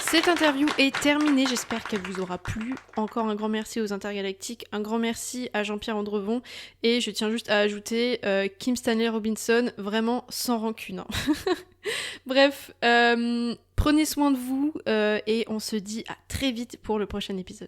[SPEAKER 1] Cette interview est terminée, j'espère qu'elle vous aura plu. Encore un grand merci aux Intergalactiques, un grand merci à Jean-Pierre Andrevon, et je tiens juste à ajouter Kim Stanley Robinson, vraiment sans rancune. Hein. Bref, prenez soin de vous, et on se dit à très vite pour le prochain épisode.